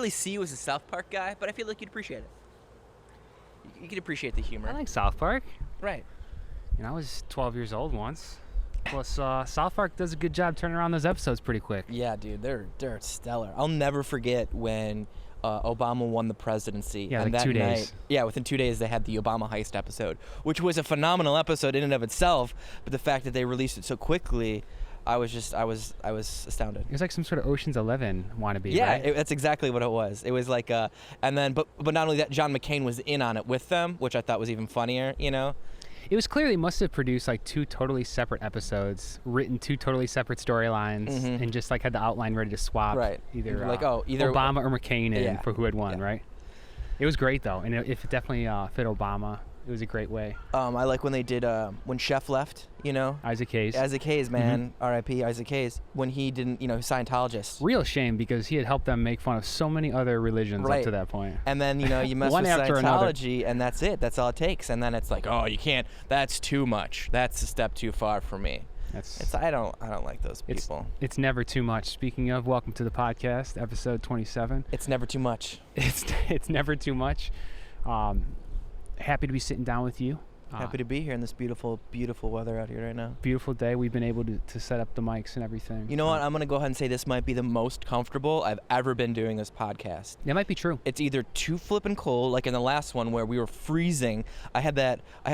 really see you as a South Park guy, but I feel like you'd appreciate it. You could appreciate the humor. I like South Park. Right. You know, I was 12 years old once. Plus, South Park does a good job turning around those episodes pretty quick. Yeah, dude, they're stellar. I'll never forget when Obama won the presidency. Yeah, and like that 2 days. Night, yeah, within 2 days they had the Obama heist episode, which was a phenomenal episode in and of itself. But the fact that they released it so quickly, I was astounded. It was like some sort of Ocean's 11 wannabe, Yeah, right? that's exactly what it was. It was like and then but not only that, John McCain was in on it with them, which I thought was even funnier. You know. It was clear they must have produced like 2 totally separate episodes, written 2 totally separate storylines, and just like had the outline ready to swap either Obama or McCain in for who had won, right? It was great though, and it definitely fit Obama. It was a great way. I like when they did when Chef left, you know. Isaac Hayes. Isaac Hayes, man, R.I.P. Isaac Hayes. When he didn't, you know, Scientologist. Real shame because he had helped them make fun of so many other religions up to that point. And then, you know, you mess with Scientology, and that's it. That's all it takes. And then it's like, oh, you can't. That's too much. That's a step too far for me. I don't like those people. It's never too much. Speaking of, welcome to the podcast, episode 27. It's never too much. It's never too much. Happy to be sitting down with you. Happy to be here in this beautiful, beautiful weather out here right now. Beautiful day. We've been able to set up the mics and everything. You know what? I'm going to go ahead and say this might be the most comfortable I've ever been doing this podcast. That might be true. It's either too flippin' cold, like in the last one where we were freezing. I had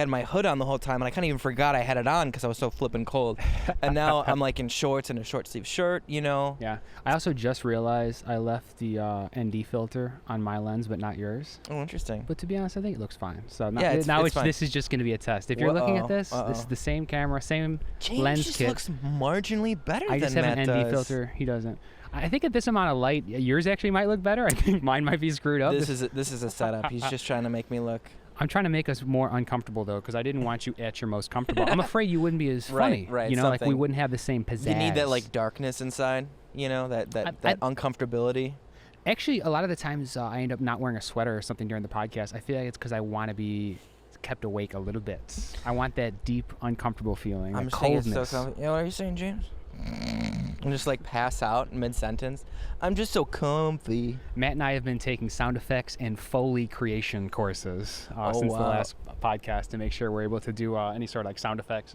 my hood on the whole time, and I kind of even forgot I had it on because I was so flippin' cold. And now I'm like in shorts and a short sleeve shirt, you know? Yeah. I also just realized I left the ND filter on my lens, but not yours. Oh, interesting. But to be honest, I think it looks fine. So this is just going to be a test. If you're looking at this, this is the same camera, same lens just kit. Looks marginally better than Matt does. I just have an ND filter. He doesn't. I think at this amount of light, yours actually might look better. I think mine might be screwed up. This is a setup. He's just trying to make me look. I'm trying to make us more uncomfortable though, because I didn't want you at your most comfortable. I'm afraid you wouldn't be as funny. Right. You know, like we wouldn't have the same pizzazz. You need that like darkness inside. You know, that uncomfortability. Actually, a lot of the times I end up not wearing a sweater or something during the podcast. I feel like it's because I want to be kept awake a little bit. I want that deep, uncomfortable feeling. I'm just coldness. You know what are you saying, James? I'm just like pass out mid-sentence. I'm just so comfy. Matt and I have been taking sound effects and Foley creation courses since the last podcast to make sure we're able to do any sort of like sound effects.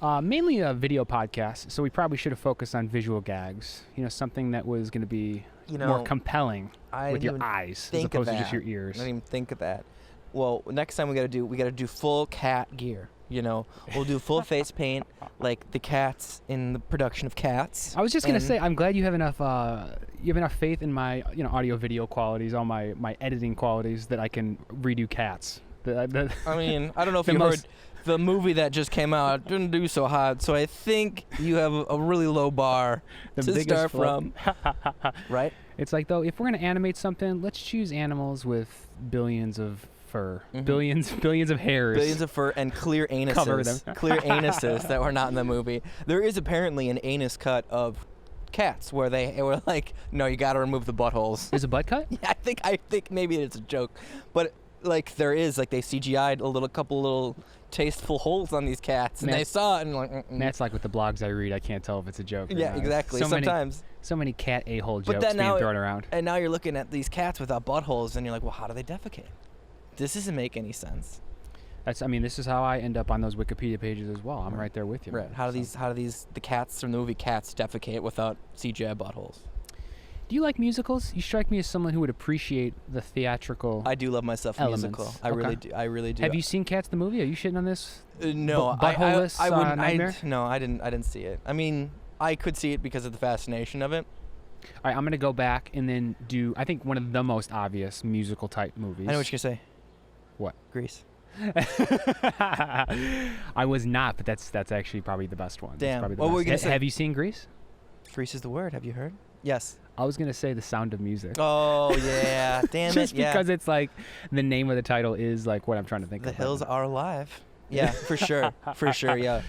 Mainly a video podcast, so we probably should have focused on visual gags. You know, something that was going to be more compelling with your eyes as opposed to just your ears. I didn't even think of that. Well, next time we got to do full cat gear. You know, we'll do full face paint like the cats in the production of Cats. I was just gonna say, I'm glad you have enough faith in my audio video qualities, all my editing qualities that I can redo Cats. I mean, I don't know if you heard the movie that just came out didn't do so hot, so I think you have a really low bar to start from. Right? It's like, though, if we're gonna animate something, let's choose animals with billions of fur, billions of hairs, billions of fur, and clear anuses. Cover them. Clear anuses that were not in the movie. There is apparently an anus cut of Cats where they were like, no, you got to remove the buttholes. There's a butt cut? Yeah, I think maybe it's a joke, but like there is, like they CGI'd a couple little tasteful holes on these cats, and they saw it and like. That's like with the blogs I read. I can't tell if it's a joke. Yeah, exactly. Sometimes. So many cat a-hole jokes being thrown around. And now you're looking at these cats without buttholes, and you're like, well, how do they defecate? This doesn't make any sense. This is how I end up on those Wikipedia pages as well. I'm right there with you. Right. How do the cats from the movie Cats defecate without CGI buttholes? Do you like musicals? You strike me as someone who would appreciate the theatrical. I do love myself a musical. I really do. Have you seen Cats the movie? Are you shitting on this? No, Buttholeless I wouldn't. nightmare? No, I didn't see it. I mean, I could see it because of the fascination of it. All right, I'm gonna go back and then do. I think one of the most obvious musical type movies. I know what you're gonna say. What? Grease. I was not, but that's actually probably the best one. Damn. What were you gonna say? Have you seen Grease? Grease is the word. Have you heard? Yes. I was gonna say The Sound of Music. Oh yeah, damn Just it. Yeah. because it's like the name of the title is like what I'm trying to think of. The hills are alive. Yeah, for sure. For sure, yeah.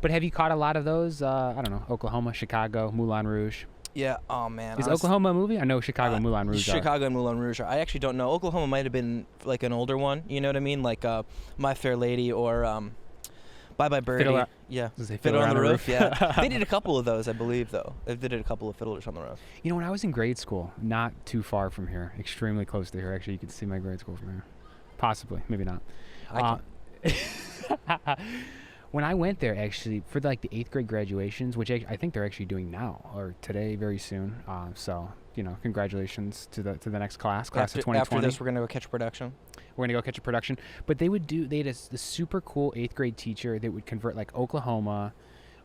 But have you caught a lot of those? I don't know, Oklahoma, Chicago, Moulin Rouge. Yeah. Oh man. Is Oklahoma a movie? I know Chicago and Moulin Rouge. Chicago and Moulin Rouge. I actually don't know. Oklahoma might have been like an older one. You know what I mean? Like My Fair Lady or Bye Bye Birdie. Fiddler on the Roof. Yeah. They did a couple of those, I believe, though. They did a couple of Fiddlers on the Roof. You know, when I was in grade school, not too far from here, extremely close to here. Actually, you can see my grade school from here. Possibly, maybe not. When I went there, actually, for like the 8th grade graduations, which I think they're actually doing now or today, very soon. So, you know, congratulations to the next class of 2020. After this, we're gonna go catch a production. We're gonna go catch a production. But they had a super cool 8th grade teacher that would convert like Oklahoma,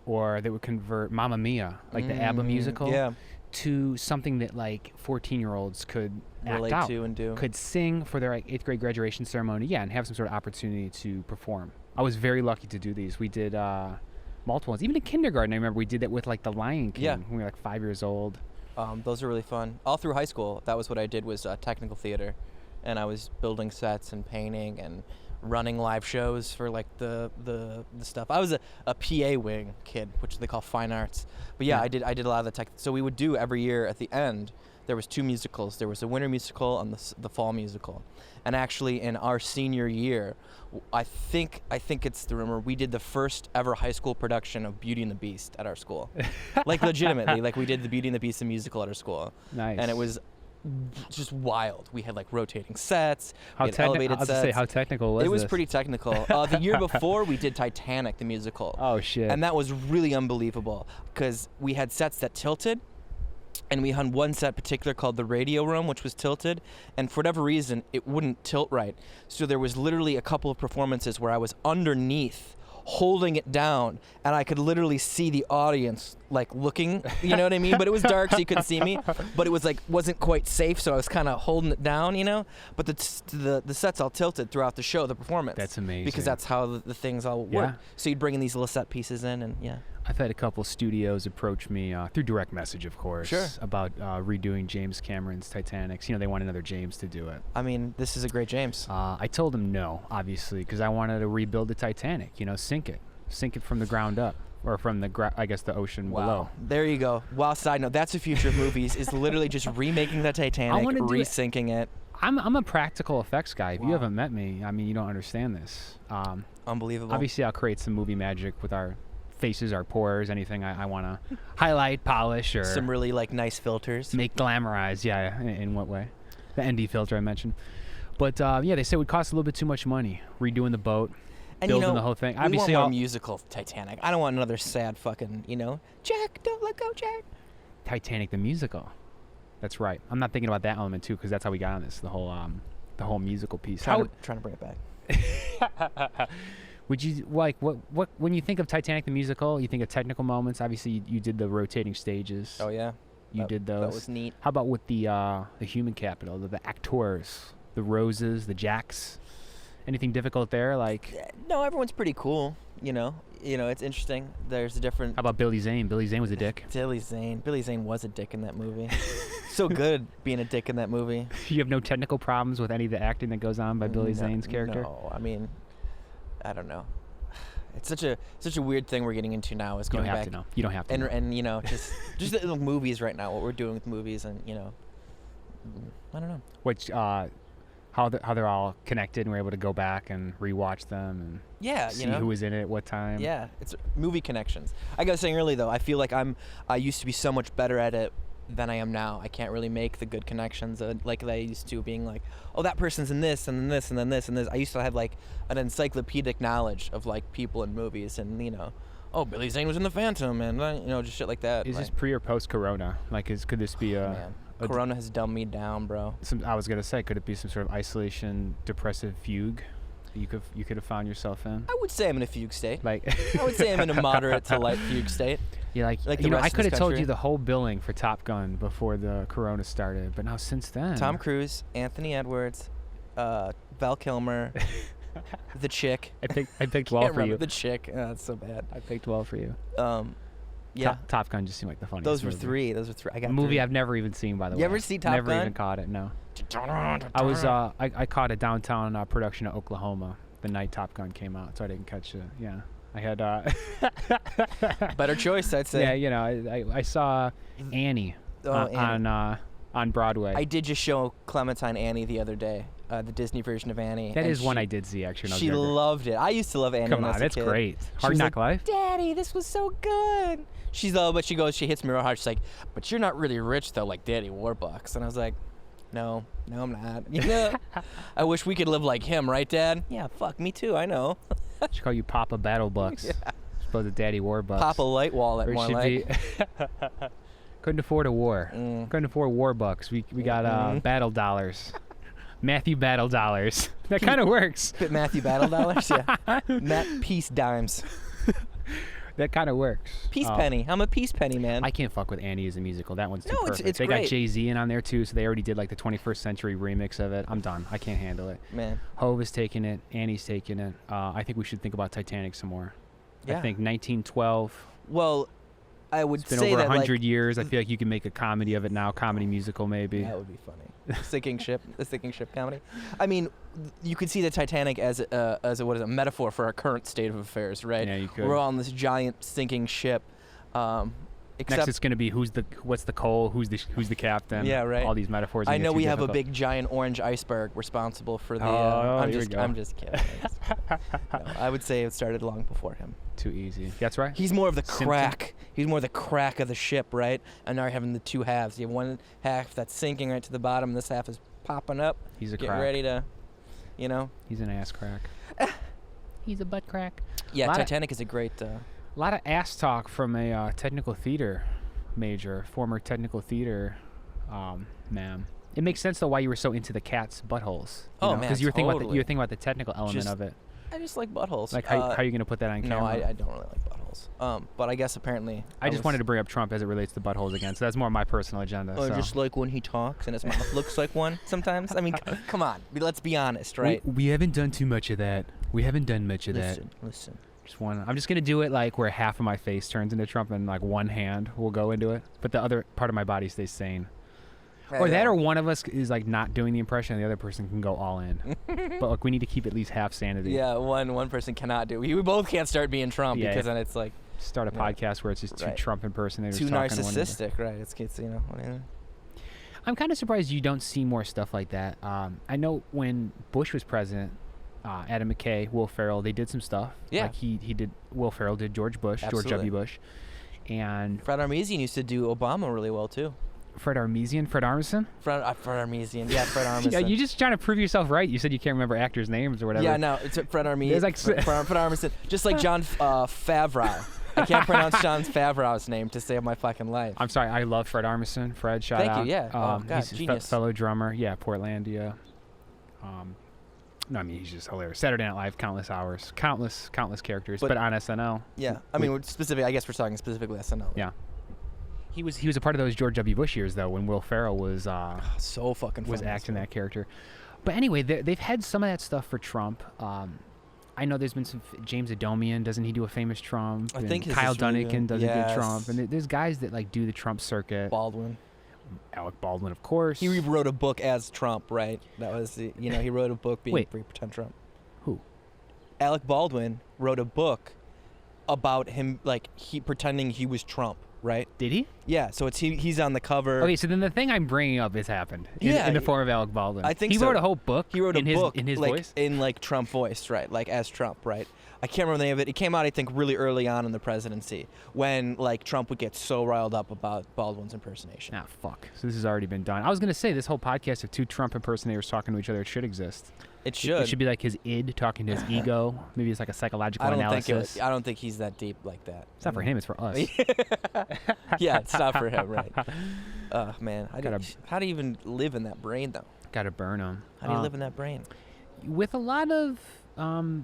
or they would convert Mamma Mia, like the ABBA musical, to something that like 14-year-olds could relate act out, to and do, could sing for their like 8th grade graduation ceremony, and have some sort of opportunity to perform. I was very lucky to do these. We did multiple ones. Even in kindergarten, I remember we did that with like the Lion King when we were like 5 years old. Those are really fun. All through high school, that was what I did, was technical theater, and I was building sets and painting and running live shows for like the stuff. I was a PA wing kid, which they call fine arts. But I did a lot of the tech. So we would do every year at the end. There was 2 musicals. There was a winter musical and the fall musical. And actually, in our senior year, I think it's the rumor, we did the first ever high school production of Beauty and the Beast at our school. Like legitimately, like we did the Beauty and the Beast the musical at our school. Nice. And it was just wild. We had like rotating sets, we had elevated sets. Say, how technical was it? It was this? pretty technical. The year before, we did Titanic the musical. Oh shit! And that was really unbelievable because we had sets that tilted. And we had one set particular called the radio room, which was tilted, and for whatever reason, it wouldn't tilt right. So there was literally a couple of performances where I was underneath, holding it down, and I could literally see the audience like looking, you know what I mean? But it was dark, so you couldn't see me. But it was like wasn't quite safe, so I was kind of holding it down, you know. But the sets all tilted throughout the show, the performance. That's amazing. Because that's how the things all work. So you'd bring in these little set pieces in, and I've had a couple studios approach me through direct message, of course, about redoing James Cameron's Titanic. You know, they want another James to do it. I mean, this is a great James. I told him no, obviously, because I wanted to rebuild the Titanic. You know, sink it from the ground up, or from the ocean below. There you go. Wow. Side note: that's the future of movies. Is literally just remaking the Titanic, resinking it. I'm a practical effects guy. If you haven't met me, I mean, you don't understand this. Unbelievable. Obviously, I'll create some movie magic with our faces, our pores, anything I want to highlight, polish, or some really like nice filters. Make glamorize, in what way? The ND filter I mentioned. But they say it would cost a little bit too much money redoing the boat, and building the whole thing. Obviously, we want more musical Titanic. I don't want another sad fucking, Jack, don't let go, Jack. Titanic the musical. That's right. I'm not thinking about that element too, because that's how we got on this. The whole musical piece. Trying to bring it back. Would you like what when you think of Titanic the musical, you think of technical moments? Obviously, you did the rotating stages. Oh yeah, you did those. That was neat. How about with the human capital, the actors, the Roses, the Jacks? Anything difficult there? Like no, everyone's pretty cool. You know, it's interesting. There's a different. How about Billy Zane? Billy Zane was a dick. Billy Zane was a dick in that movie. So good being a dick in that movie. You have no technical problems with any of the acting that goes on by Billy Zane's character? No, I mean, I don't know. It's such a weird thing we're getting into now. Is going back. You don't have to. And just the movies right now. What we're doing with movies, and I don't know. Which how they're all connected, and we're able to go back and rewatch them and see who was in it at what time. Yeah, it's movie connections. I got saying earlier though, I feel like I used to be so much better at it than I am now. I can't really make the good connections like I used to, being like, oh, that person's in this and then this and then this and this. I used to have like an encyclopedic knowledge of like people in movies, and oh, Billy Zane was in The Phantom, and just shit like that. Is this pre or post Corona? Like, could this be Corona has dumbed me down, bro. I was gonna say, could it be some sort of isolation, depressive fugue that you could have found yourself in? I would say I'm in a fugue state. Like, I would say I'm in a moderate to light fugue state. Yeah, like I could have told you the whole billing for Top Gun before the Corona started, but now since then, Tom Cruise, Anthony Edwards, Val Kilmer, the chick. I picked well for you. The chick. Oh, that's so bad. I picked well for you. Yeah. Top Gun just seemed like the funniest. Those were movie. three. I got a movie three. I've never even seen, by the way. You ever see Top Gun? Never even caught it. No. I was I caught a downtown production of Oklahoma the night Top Gun came out, so I didn't catch it. Yeah. I had better choice, I'd say. Yeah, I saw Annie on Broadway. I did just show Clementine Annie the other day. the Disney version of Annie. That is one I did see, actually. She loved it. I used to love Annie. Come on, that's great. Hard Knock Life. Daddy, this was so good. But she hits me real hard. She's like, but you're not really rich though, like Daddy Warbucks. And I was like, no, I'm not. You know, I wish we could live like him, right, Dad? Yeah, fuck, me too. I know. She call you Papa Battlebucks. Yeah. Suppose the Daddy Warbucks. Papa Light Wallet, more like. Couldn't afford a war. Couldn't afford Warbucks. We got battle dollars. Matthew Battle Dollars. That kind of works. Matthew Battle Dollars, yeah. Matt Peace Dimes. That kind of works. Peace Penny. I'm a Peace Penny, man. I can't fuck with Annie as a musical. That one's too perfect. It's they great. Got Jay-Z in on there too, so they already did like the 21st century remix of it. I'm done. I can't handle it. Man. Hove is taking it. Annie's taking it. I think we should think about Titanic some more. Yeah. I think 1912. Well, I would say that it's been over 100 years. I feel like you can make a comedy of it now, comedy musical maybe. That would be funny. The sinking ship comedy. I mean, you could see the Titanic as a metaphor for our current state of affairs, right? Yeah, you could. We're on this giant sinking ship. Next, it's going to be what's the coal, who's the captain. Yeah, right. All these metaphors. I know we have a big giant orange iceberg responsible for the. I'm just kidding. No, I would say it started long before him. Too easy. That's right. He's more of the crack. He's more the crack of the ship, right? And now you're having the two halves. You have one half that's sinking right to the bottom. This half is popping up. He's a Get crack. ready to, He's an ass crack. He's a butt crack. Yeah, Titanic is a great. A lot of ass talk from a technical theater major, former technical theater ma'am. It makes sense though why you were so into the cat's buttholes. Man, because you were thinking about the technical element of it. I just like buttholes. Like how are you gonna put that on camera? No, I don't really like buttholes. But I guess apparently I just wanted to bring up Trump as it relates to buttholes again. So that's more my personal agenda. Oh, so. Just like when he talks and his mouth looks like one sometimes. I mean, come on, let's be honest, right? We haven't done too much of that. We haven't done much of that. Listen. I'm just gonna do it like where half of my face turns into Trump and like one hand will go into it, but the other part of my body stays sane. Or that, or one of us is like not doing the impression, and the other person can go all in. But like we need to keep at least half sanity. Yeah, one person cannot do. We both can't start being Trump because then it's like start a podcast where it's just two Trump impersonators. Too narcissistic, right? It's I'm kind of surprised you don't see more stuff like that. I know when Bush was president, Adam McKay, Will Ferrell, they did some stuff. Yeah. Like he did. Will Ferrell did George Bush, Absolutely. George W. Bush, and Fred Armisen used to do Obama really well too. Fred Armisen? Fred Armisen. Yeah, Fred Armisen. Yeah, you just trying to prove yourself right. You said you can't remember actors' names or whatever. Yeah, no, it's Fred Armisen. It's like Fred Armisen. Just like John Favreau. I can't pronounce John Favreau's name to save my fucking life. I'm sorry. I love Fred Armisen. Fred, shout out. Thank you, yeah. God, he's genius. A fellow drummer. Yeah, Portlandia. No, I mean, he's just hilarious. Saturday Night Live, countless hours. Countless characters. But on SNL. Yeah. I mean, I guess we're talking specifically SNL. Yeah. He was a part of those George W. Bush years though, when Will Ferrell was so fucking was acting that character. But anyway, they've had some of that stuff for Trump. I know there's been some James Adomian, doesn't he do a famous Trump? I think Kyle Dunnigan does a good Trump, and there's guys that like do the Trump circuit. Alec Baldwin, of course. He wrote a book as Trump, right? That was he wrote a book being pretend Trump. Who? Alec Baldwin wrote a book about him, like he pretending he was Trump. Right? Did he? Yeah. So he's on the cover. Okay, so then the thing I'm bringing up has happened in the form of Alec Baldwin. I think he wrote a whole book. He wrote a book in his like, voice, in like Trump voice, right? Like as Trump, right? I can't remember the name of it. It came out, I think, really early on in the presidency when like Trump would get so riled up about Baldwin's impersonation. Ah, fuck. So this has already been done. I was gonna say this whole podcast of two Trump impersonators talking to each other, it should exist. It should. It should be like his id talking to his ego. Maybe it's like a psychological analysis. I don't think he's that deep like that. It's not for him. It's for us. Yeah, it's not for him, right? Man, how do you even live in that brain though? Gotta burn him. How do you live in that brain? With a lot of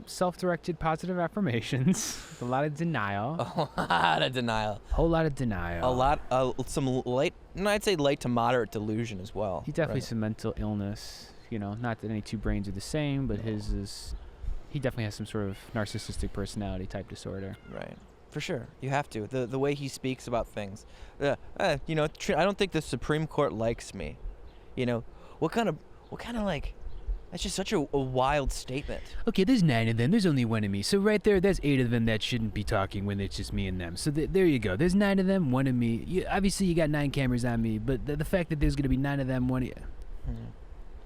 self-directed positive affirmations, a lot of denial. A lot of denial. Whole lot of denial. A lot, some light, I'd say light to moderate delusion as well. He definitely some mental illness. Not that any two brains are the same, but his is. He definitely has some sort of narcissistic personality type disorder. Right. For sure. You have to. The way he speaks about things. I don't think the Supreme Court likes me. What kind of like. That's just such a wild statement. Okay, there's 9 of them. There's only 1 of me. So right there's 8 of them that shouldn't be talking when it's just me and them. So there you go. There's 9 of them, 1 of me. Obviously, you got 9 cameras on me, but the fact that there's going to be 9 of them, 1 of you.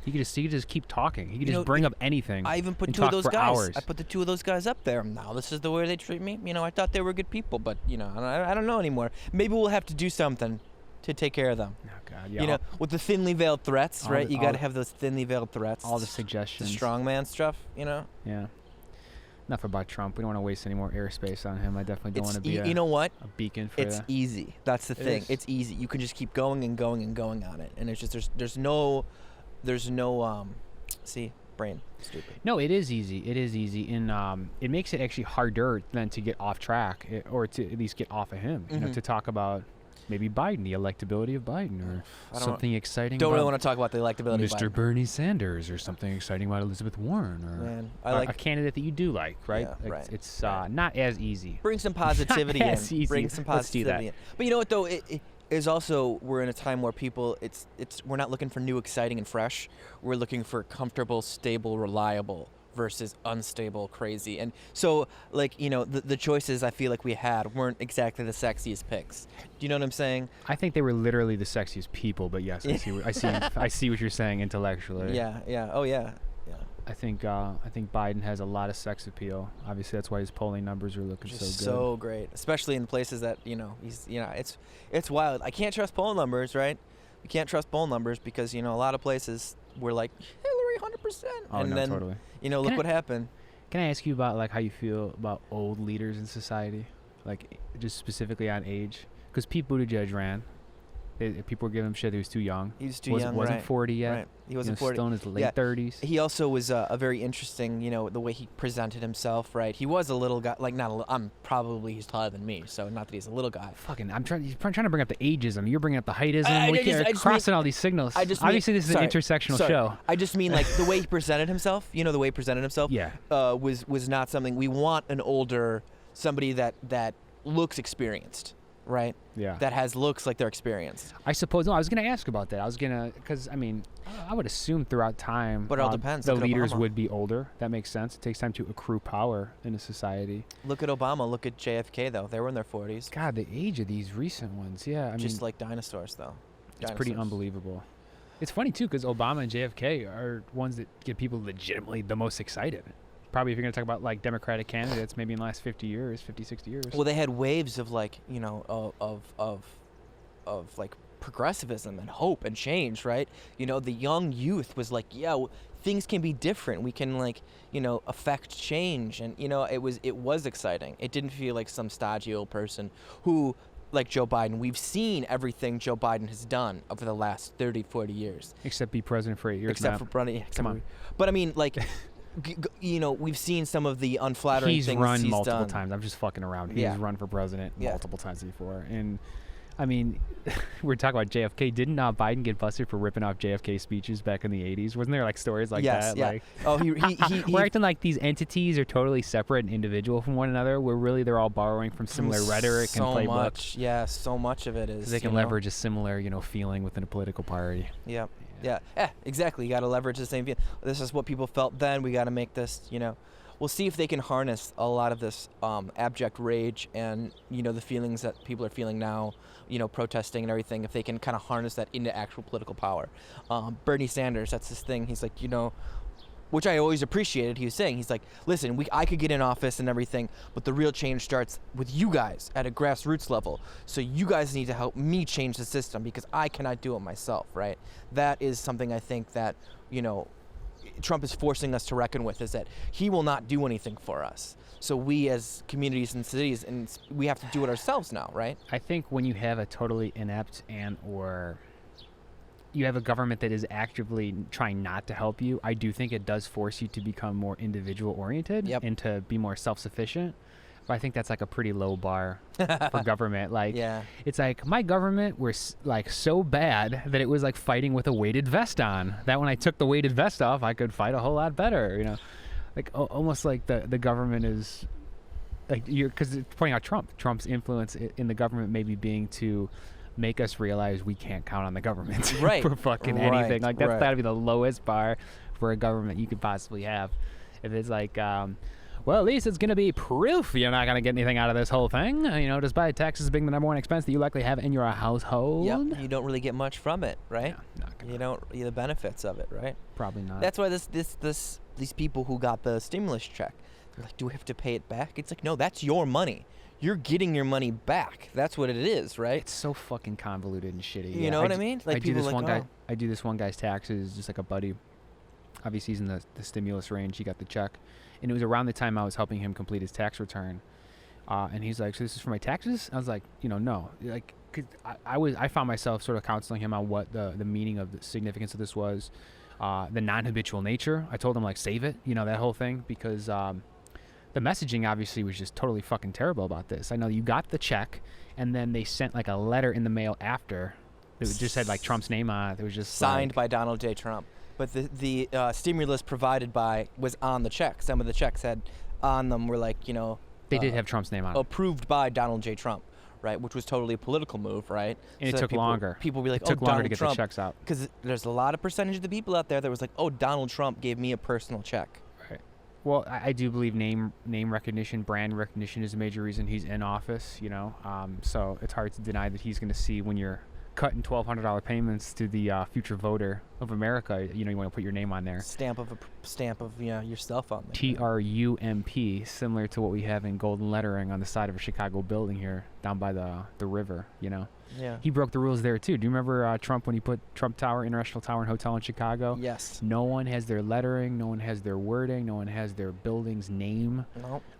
You could just keep talking. You could just bring up anything. I even put two of those guys. Hours. I put the two of those guys up there. Now this is the way they treat me. I thought they were good people, but I don't know anymore. Maybe we'll have to do something to take care of them. Oh God, yeah. With the thinly veiled threats, right? You got to have those thinly veiled threats. All the suggestions. The strongman stuff, Yeah. Enough about Trump. We don't want to waste any more airspace on him. I definitely don't want to be you know what? A beacon for It's easy. That's the thing. It's easy. You can just keep going and going and going on it. And it's just there's no see, brain stupid. No, it is easy. It is easy. And it makes it actually harder than to get off track or to at least get off of him, to talk about maybe Biden, the electability of Biden, or something exciting. Don't really want to talk about the electability of Mr. Bernie Sanders, or something exciting about Elizabeth Warren, or a candidate that you do like, right? Yeah, right. It's not as easy. Bring some positivity in. Easy. Bring some positivity in. But you know what though? It is also, we're in a time where people, we're not looking for new, exciting, and fresh. We're looking for comfortable, stable, reliable versus unstable, crazy. And so, the choices I feel like we had weren't exactly the sexiest picks. Do you know what I'm saying? I think they were literally the sexiest people, but yes, I see what you're saying intellectually. Yeah. Oh, yeah. I think Biden has a lot of sex appeal. Obviously, that's why his polling numbers are looking so good. So great, especially in places that he's it's wild. I can't trust poll numbers, right? We can't trust poll numbers because a lot of places we're like Hillary 100%, and then totally. Look what happened. Can I ask you about how you feel about old leaders in society, just specifically on age? Because Pete Buttigieg ran. People were giving him shit. He was too young. He was too young. Wasn't 40 yet. Right. He wasn't 40. Still in his late 30s. He also was a very interesting. The way he presented himself. Right. He was a little guy. Not a little. He's taller than me, so not that he's a little guy. I'm trying to bring up the ageism. You're bringing up the heightism. We're crossing all these signals. Obviously, this is an intersectional show. I just mean the way he presented himself. The way he presented himself. Yeah. Was not something we want. Somebody that looks experienced. Right? Yeah. That has looks like they're experienced. I suppose. No, I was going to ask about that. Because, I would assume throughout time. But it all depends. The leaders would be older. That makes sense. It takes time to accrue power in a society. Look at Obama. Look at JFK, though. They were in their 40s. God, the age of these recent ones. Yeah. Just like dinosaurs, though. It's pretty unbelievable. It's funny, too, because Obama and JFK are ones that get people legitimately the most excited. Probably if you're going to talk about Democratic candidates, maybe in the last 50, 60 years. Well, they had waves of progressivism and hope and change, right? The young youth was things can be different. We can affect change, and it was exciting. It didn't feel like some stodgy old person who, like Joe Biden, we've seen everything Joe Biden has done over the last 30, 40 years. Except be president for 8 years. Come on. But I mean, we've seen some of the unflattering things he's done. He's run multiple times. I'm just fucking around. He's run for president multiple times before. And, we're talking about JFK. Didn't Biden get busted for ripping off JFK speeches back in the 80s? Wasn't there, stories like that? Yeah. We're acting like these entities are totally separate and individual from one another, where really they're all borrowing from similar rhetoric and playbooks. Yeah, so much of it is. They can leverage a similar, feeling within a political party. Yeah. Yeah, exactly. You got to leverage the same feeling. This is what people felt then. We got to make this, We'll see if they can harness a lot of this abject rage and, the feelings that people are feeling now, protesting and everything, if they can kind of harness that into actual political power. Bernie Sanders, that's his thing. He's like, which I always appreciated. He was saying, he's like, listen, I could get in office and everything, but the real change starts with you guys at a grassroots level. So you guys need to help me change the system because I cannot do it myself, right? That is something I think that, Trump is forcing us to reckon with, is that he will not do anything for us. So we as communities and cities, and we have to do it ourselves now, right? I think when you have a totally inept or you have a government that is actively trying not to help you, I do think it does force you to become more individual oriented and to be more self-sufficient. But I think that's a pretty low bar for government. It's my government was so bad that it was fighting with a weighted vest on. That when I took the weighted vest off, I could fight a whole lot better. Almost like the government is because it's pointing out Trump's influence in the government maybe being to make us realize we can't count on the government for fucking anything. That's gotta be the lowest bar for a government you could possibly have. If it's well, at least it's going to be proof you're not going to get anything out of this whole thing. Despite taxes being the number one expense that you likely have in your household. Yep, you don't really get much from it, right? No, You don't the benefits of it, right? Probably not. That's why these people who got the stimulus check, they're like, do we have to pay it back? It's like, no, that's your money. You're getting your money back. That's what it is, right? It's so fucking convoluted and shitty. You know what I mean? Like, I do this one guy's taxes, just like a buddy. Obviously, he's in the stimulus range. He got the check. And it was around the time I was helping him complete his tax return. And he's like, so this is for my taxes? I was like, no. Like, cause I found myself sort of counseling him on what the meaning of the significance of this was. The non-habitual nature. I told him, like, save it, that whole thing, because the messaging obviously was just totally fucking terrible about this. I know you got the check, and then they sent, like, a letter in the mail after. It just had, like, Trump's name on it. It was just signed by Donald J. Trump. But the stimulus provided by was on the check. Some of the checks had on them were like, they did have Trump's name on it. Approved by Donald J. Trump, right? Which was totally a political move, right? And so it took longer. People were like, it took longer to get Trump, the checks out. Because there's a lot of percentage of the people out there that was like, oh, Donald Trump gave me a personal check. Right. Well, I do believe name recognition, brand recognition is a major reason he's in office, So it's hard to deny that he's going to see when you're cutting $1,200 payments to the future voter of America. You want to put your name on there. Stamp of yourself on there. TRUMP, similar to what we have in golden lettering on the side of a Chicago building here down by the river. Yeah. He broke the rules there too. Do you remember Trump when he put Trump Tower, International Tower and Hotel in Chicago? Yes. No one has their lettering. No one has their wording. No one has their building's name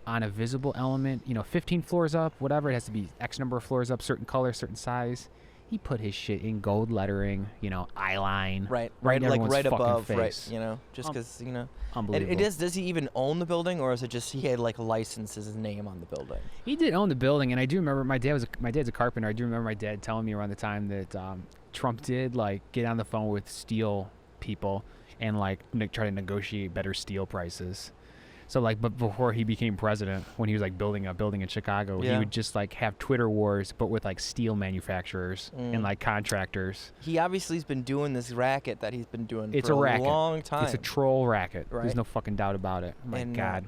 on a visible element. 15 floors up, whatever. It has to be X number of floors up, certain color, certain size. He put his shit in gold lettering, eye line. Right like right above, face. Right, just because, Unbelievable. Does he even own the building, or is it just he had, like, licenses his name on the building? He did own the building, and I do remember my dad's a carpenter. I do remember my dad telling me around the time that Trump did, like, get on the phone with steel people and, like, try to negotiate better steel prices. So, like, but before he became president, when he was, like, building a building in Chicago, he would just, like, have Twitter wars, but with, like, steel manufacturers and, like, contractors. He obviously has been doing this racket that he's been doing for a long time. It's a troll racket. Right? There's no fucking doubt about it. Oh, my God.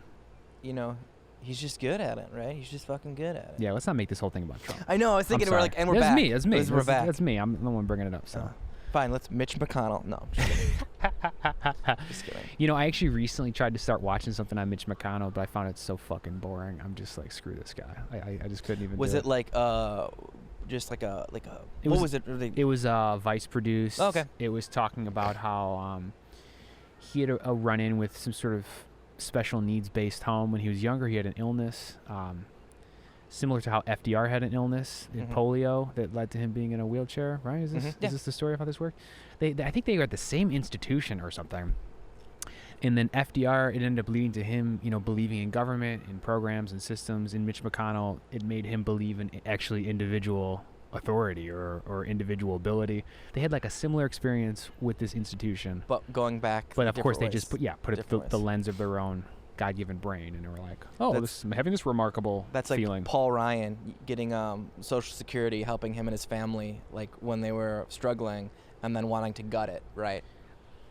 He's just good at it, right? He's just fucking good at it. Yeah, let's not make this whole thing about Trump. I know. I was thinking we're back. That's me. We're back. That's me. I'm the one bringing it up, so. Fine, let's Mitch McConnell. No, I'm just kidding. Just kidding. I actually recently tried to start watching something on Mitch McConnell, but I found it so fucking boring. I'm just like, screw this guy. I just couldn't even. Was do it like just like a what was it? It was Vice produced. Oh, okay. It was talking about how he had a run-in with some sort of special needs based home when he was younger. He had an illness. Similar to how FDR had an illness, polio, that led to him being in a wheelchair, right? Is this the story of how this worked? I think they were at the same institution or something. And then FDR, it ended up leading to him, believing in government, in programs and systems. In Mitch McConnell, it made him believe in actually individual authority or individual ability. They had like a similar experience with this institution. But going back. But of course, they just put it the lens of their own God-given brain, and they were like, having this remarkable that's like feeling. Paul Ryan getting Social Security, helping him and his family, like when they were struggling, and then wanting to gut it, right?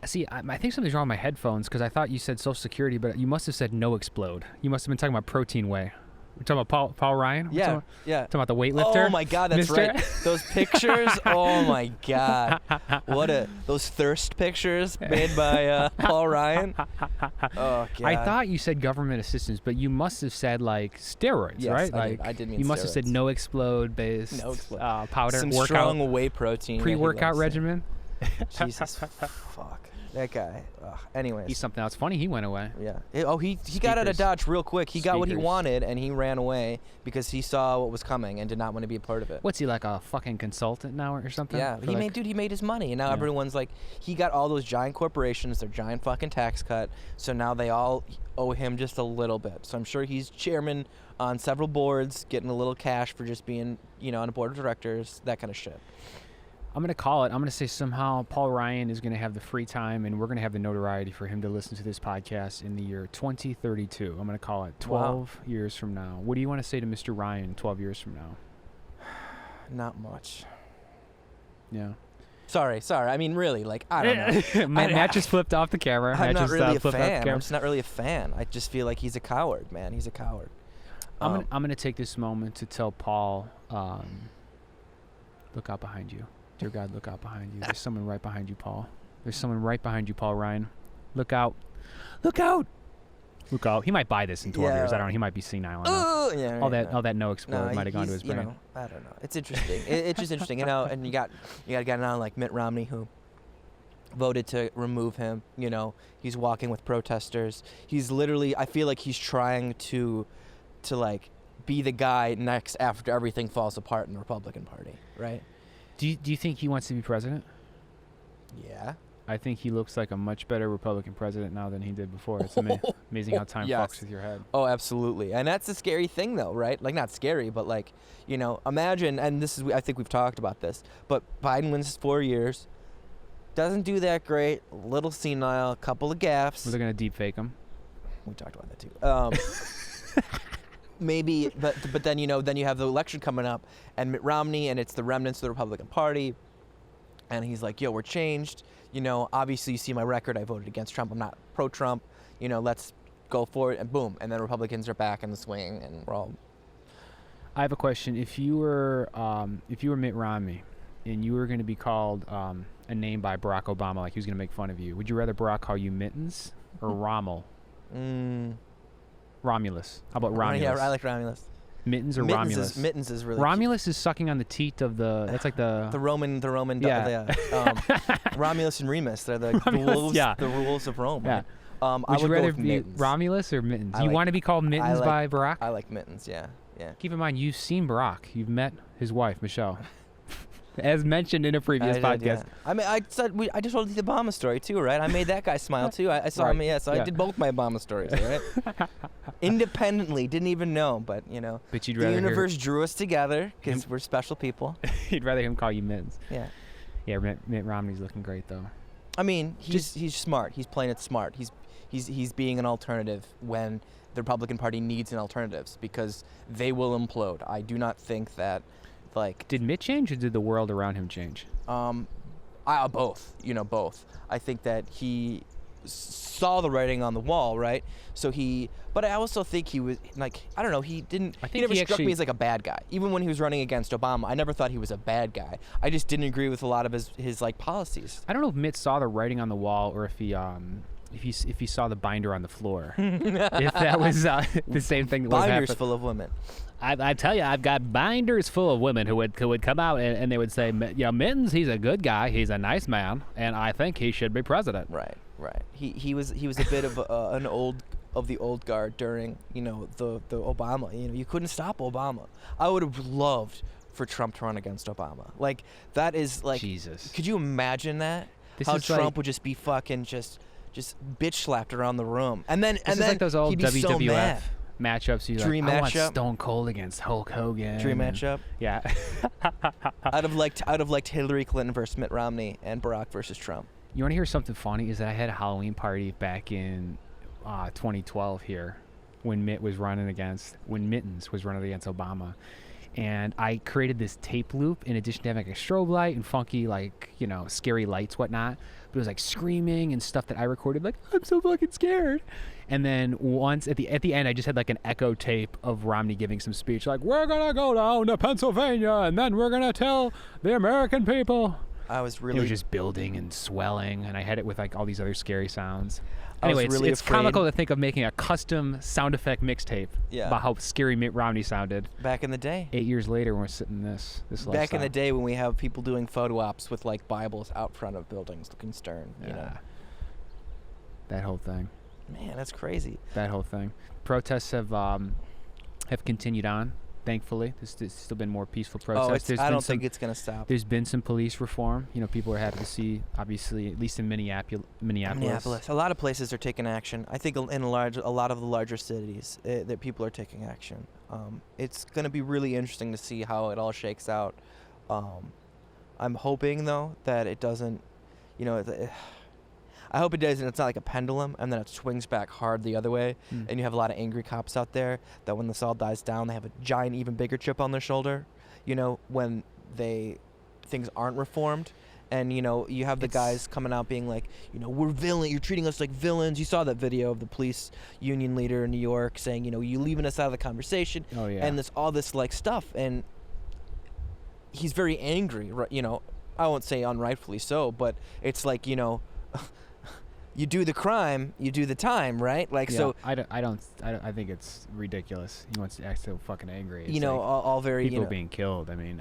See, I think something's wrong with my headphones, because I thought you said Social Security, but you must have said no explode. You must have been talking about Protein Whey. We're talking about Paul Ryan? Yeah. Talking about the weightlifter? Oh, my God, that's right. Those pictures, oh, my God. Those thirst pictures made by Paul Ryan. Oh, God. I thought you said government assistance, but you must have said, like, steroids, right? I did mean you steroids. must have said no explode based powder. Some strong whey protein. Pre-workout regimen. Jesus, fuck. That guy. Anyways. He's something else. Funny, he went away. Yeah. He got out of Dodge real quick. He got what he wanted, and he ran away because he saw what was coming and did not want to be a part of it. What's he, like a fucking consultant now or something? Yeah. He made his money, and now everyone's like, he got all those giant corporations, their giant fucking tax cut, so now they all owe him just a little bit. So I'm sure he's chairman on several boards, getting a little cash for just being, on a board of directors, that kind of shit. I'm going to call it. I'm going to say somehow Paul Ryan is going to have the free time, and we're going to have the notoriety for him to listen to this podcast in the year 2032. I'm going to call it 12 years from now. What do you want to say to Mr. Ryan 12 years from now? Not much. Yeah. Sorry. I mean, really, like, I don't know. Matt just flipped off the camera. I'm not really a fan. I'm just not really a fan. I just feel like he's a coward, man. He's a coward. I'm going to take this moment to tell Paul, look out behind you. Dear God, look out behind you. There's someone right behind you, Paul. There's someone right behind you, Paul Ryan. Look out. Look out. Look out. He might buy this in 12 years. I don't know. He might be senile enough. All that no explode might have gone to his brain. You know, I don't know. It's interesting. It's just interesting. You know, and you got a guy now like Mitt Romney who voted to remove him. You know, he's walking with protesters. He's literally, I feel like he's trying to like be the guy next after everything falls apart in the Republican Party, right? Do you think he wants to be president? Yeah. I think he looks like a much better Republican president now than he did before. It's amazing how time fucks with your head. Oh, absolutely. And that's the scary thing, though, right? Like, not scary, but, like, you know, imagine, and this is, I think we've talked about this, but Biden wins 4 years, doesn't do that great, a little senile, a couple of gaffes. Well, they're going to deep fake him. We talked about that, too. Maybe, but then, you know, then you have the election coming up, and Mitt Romney, and it's the remnants of the Republican Party, and he's like, yo, we're changed. You know, obviously you see my record. I voted against Trump. I'm not pro-Trump. You know, let's go for it. And boom. And then Republicans are back in the swing, and we're all. I have a question. If you were Mitt Romney, and you were going to be called a name by Barack Obama, like he was going to make fun of you, would you rather Barack call you Mittens or Rommel? Romulus. How about Romulus? Yeah, I like Romulus. Mittens or Romulus? Mittens is really Romulus cute. Is sucking on the teat of the. That's like the Roman. Yeah. Romulus and Remus. They're the rules. Yeah. The rules of Rome. Yeah. Right? Would you rather be Mittens. Romulus or Mittens? You want to be called Mittens by Barack? I like Mittens. Yeah. Yeah. Keep in mind, you've seen Barack. You've met his wife, Michelle. As mentioned in a previous podcast. Yeah. I mean, I just told you the Obama story too, right? I made that guy smile too. I saw him. Yeah. So I did both my Obama stories, right? Independently, didn't even know, but you know, but the universe drew us together because we're special people. You'd rather him call you Mittens. Yeah. Yeah. Mitt Romney's looking great though. I mean, he's smart. He's playing it smart. He's being an alternative when the Republican Party needs an alternatives because they will implode. I do not think that. Like, did Mitt change or did the world around him change? Both. You know, both. I think that he saw the writing on the wall, right? But I also think he was like, I don't know. He never struck me as like a bad guy. Even when he was running against Obama, I never thought he was a bad guy. I just didn't agree with a lot of his like policies. I don't know if Mitt saw the writing on the wall or if he saw the binder on the floor. If that was the same thing that was happening. Binders full of women. I tell you, I've got binders full of women who would come out and they would say, yeah, Mittens, he's a good guy, he's a nice man, and I think he should be president. Right. He was a bit of the old guard during, you know, the Obama. You know, you couldn't stop Obama. I would have loved for Trump to run against Obama. Like, that is like, Jesus. Could you imagine that? How Trump would just be fucking just bitch slapped around the room, and then like those old he'd be WWF so mad. Matchups. Dream like, matchup. I want Stone Cold against Hulk Hogan. Dream matchup. Yeah. I'd have liked Hillary Clinton versus Mitt Romney and Barack versus Trump. You want to hear something funny? Is that I had a Halloween party back in 2012 here when Mittens was running against Obama. And I created this tape loop in addition to having like a strobe light and funky, like, you know, scary lights, whatnot. But it was like screaming and stuff that I recorded, like, I'm so fucking scared. And then once at the end, I just had like an echo tape of Romney giving some speech, like, we're going to go down to Pennsylvania and then we're going to tell the American people. It was just building and swelling, and I had it with like all these other scary sounds. Anyway, it's comical to think of making a custom sound effect mixtape about how scary Mitt Romney sounded. Back in the day. 8 years later, when we're sitting in this lifestyle. Back in the day when we have people doing photo ops with like Bibles out front of buildings looking stern. Yeah. You know. That whole thing. Man, that's crazy. That whole thing. Protests have continued on. Thankfully, there's still been more peaceful protests. I don't think it's going to stop. There's been some police reform. You know, people are happy to see, obviously, at least in Minneapolis. A lot of places are taking action. I think in a lot of the larger cities that people are taking action. It's going to be really interesting to see how it all shakes out. I'm hoping, though, that it doesn't, you know, I hope it doesn't. It's not like a pendulum, and then it swings back hard the other way, and you have a lot of angry cops out there that when this all dies down, they have a giant, even bigger chip on their shoulder, you know, when things aren't reformed. And, you know, you have the guys coming out being like, you know, we're villain. You're treating us like villains. You saw that video of the police union leader in New York saying, you know, you're leaving us out of the conversation. Oh, yeah. And all this, like, stuff. And he's very angry, you know. I won't say unrightfully so, but it's like, you know, you do the crime, you do the time, right? Like, yeah, so I think it's ridiculous. He wants to act so fucking angry. It's you know, like all very, people you know, being killed. I mean,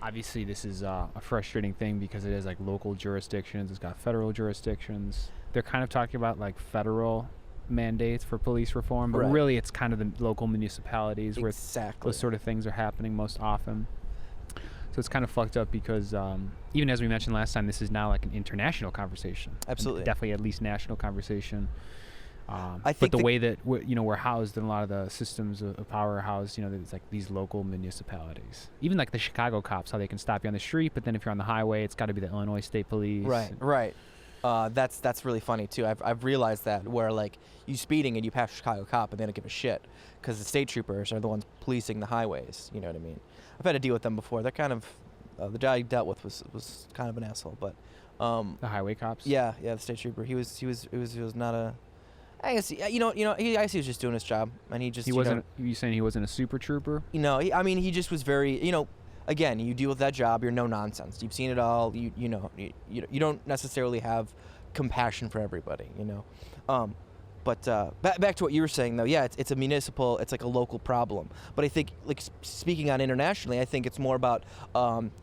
obviously this is a frustrating thing because it is like local jurisdictions. It's got federal jurisdictions. They're kind of talking about like federal mandates for police reform, but really it's kind of the local municipalities where those sort of things are happening most often. So it's kind of fucked up because even as we mentioned last time, this is now like an international conversation. Absolutely. Definitely at least national conversation. I think but the way that we're housed in a lot of the systems of power are housed, you know, it's like these local municipalities. Even like the Chicago cops, how they can stop you on the street, but then if you're on the highway, it's got to be the Illinois State Police. Right. That's really funny too. I've realized that where like you speeding and you pass a Chicago cop and they don't give a shit because the state troopers are the ones policing the highways. You know what I mean? I've had to deal with them before. They're kind of the guy I dealt with was kind of an asshole, but the highway cops. Yeah, the state trooper. He was not a. I guess I guess he was just doing his job, and he wasn't. You saying he wasn't a super trooper? You know, he just was very. You know, again, you deal with that job. You're no nonsense. You've seen it all. You don't necessarily have compassion for everybody. You know, but back to what you were saying though. Yeah, it's a municipal. It's like a local problem. But I think like speaking on internationally, I think it's more about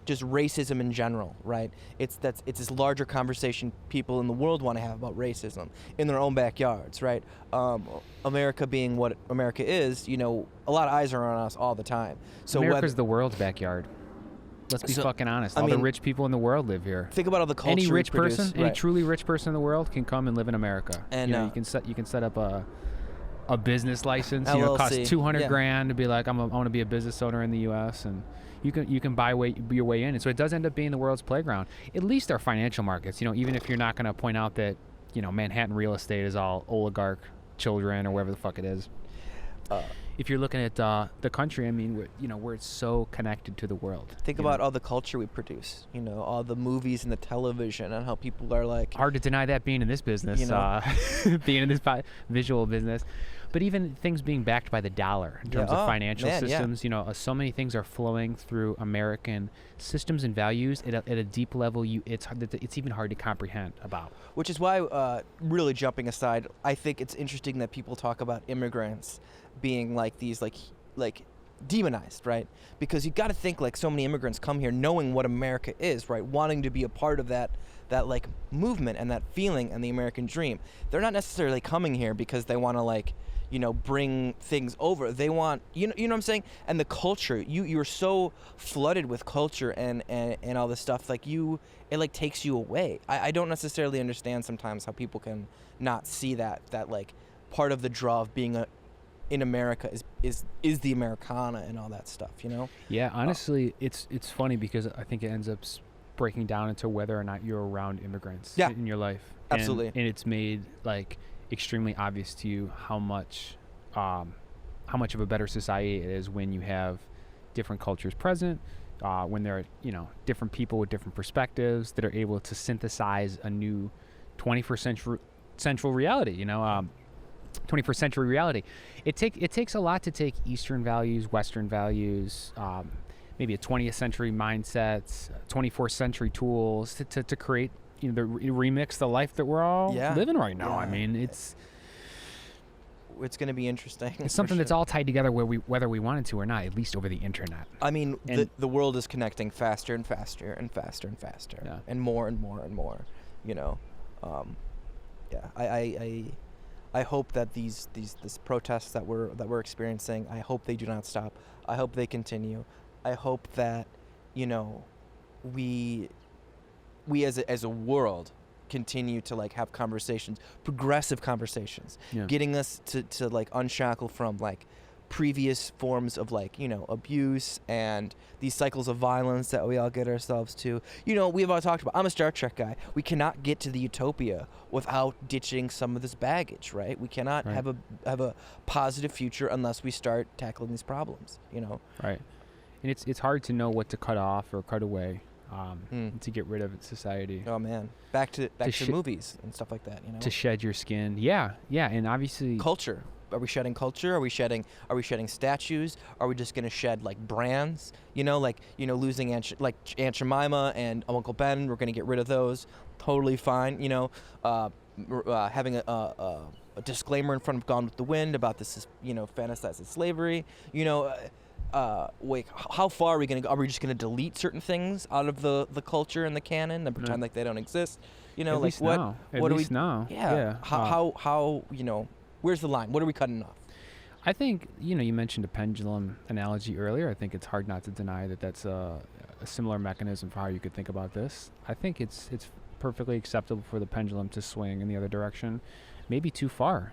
just racism in general, right? It's this larger conversation people in the world want to have about racism in their own backyards, right? America being what America is, you know, a lot of eyes are on us all the time. So America's the world's backyard. Let's be fucking honest. All the rich people in the world live here. Think about all the culture. Any rich person, any truly rich person in the world can come and live in America. And you can set up a business license. LLC. You know, it costs $200,000 to be like I want to be a business owner in the U.S. and you can buy your way in. And so it does end up being the world's playground. At least our financial markets. You know, even if you're not going to point out that, you know, Manhattan real estate is all oligarch children or whatever the fuck it is. If you're looking at the country, I mean, we're so connected to the world. Think about all the culture we produce, you know, all the movies and the television and how people are like... Hard to deny that being in this business, you know? being in this visual business. But even things being backed by the dollar in terms of financial systems, you know, so many things are flowing through American systems and values at a deep level. It's even hard to comprehend about. Which is why, really jumping aside, I think it's interesting that people talk about immigrants being like these like demonized, right? Because you got to think like so many immigrants come here knowing what America is, right? Wanting to be a part of that like movement and that feeling and the American dream. They're not necessarily coming here because they want to like, you know, bring things over. They want, you know what I'm saying? And the culture, you're so flooded with culture and all this stuff, like it like takes you away. I don't necessarily understand sometimes how people can not see that like part of the draw of being in America is the Americana and all that stuff, you know? Yeah, honestly, it's funny because I think it ends up breaking down into whether or not you're around immigrants in your life. Absolutely. And it's made like extremely obvious to you how much of a better society it is when you have different cultures present, when there are, you know, different people with different perspectives that are able to synthesize a new 21st century reality, you know, 21st century reality. It takes a lot to take Eastern values, Western values, maybe a 20th century mindsets, 24th century tools to create, you know, remix the life that we're all living right now. I mean, it's going to be interesting. It's something that's all tied together whether we wanted to or not, at least over the internet. I mean, the world is connecting faster and faster and faster and faster and more and more and more, you know. I hope that these protests that we're experiencing, I hope they do not stop. I hope they continue. I hope that, you know, we as a world continue to like have conversations, progressive conversations, getting us to like unshackle from like previous forms of like, you know, abuse and these cycles of violence that we all get ourselves to. You know, we've all talked about, I'm a Star Trek guy. We cannot get to the utopia without ditching some of this baggage, right? We cannot have a positive future unless we start tackling these problems, you know? Right. And it's hard to know what to cut off or cut away to get rid of in society. Oh man, back to movies and stuff like that, you know? To shed your skin. Yeah, and obviously culture. we shedding culture? Are we shedding statues? Are we just gonna shed like brands? Losing Aunt Jemima and Uncle Ben, we're gonna get rid of those. Totally fine. Having a disclaimer in front of Gone with the Wind about this, fantasizing slavery. How far are we going to go? Are we just going to delete certain things out of the culture and the canon and pretend like they don't exist? At least now. Yeah. How where's the line? What are we cutting off? I think, you mentioned a pendulum analogy earlier. I think it's hard not to deny that that's a similar mechanism for how you could think about this. I think it's perfectly acceptable for the pendulum to swing in the other direction, maybe too far,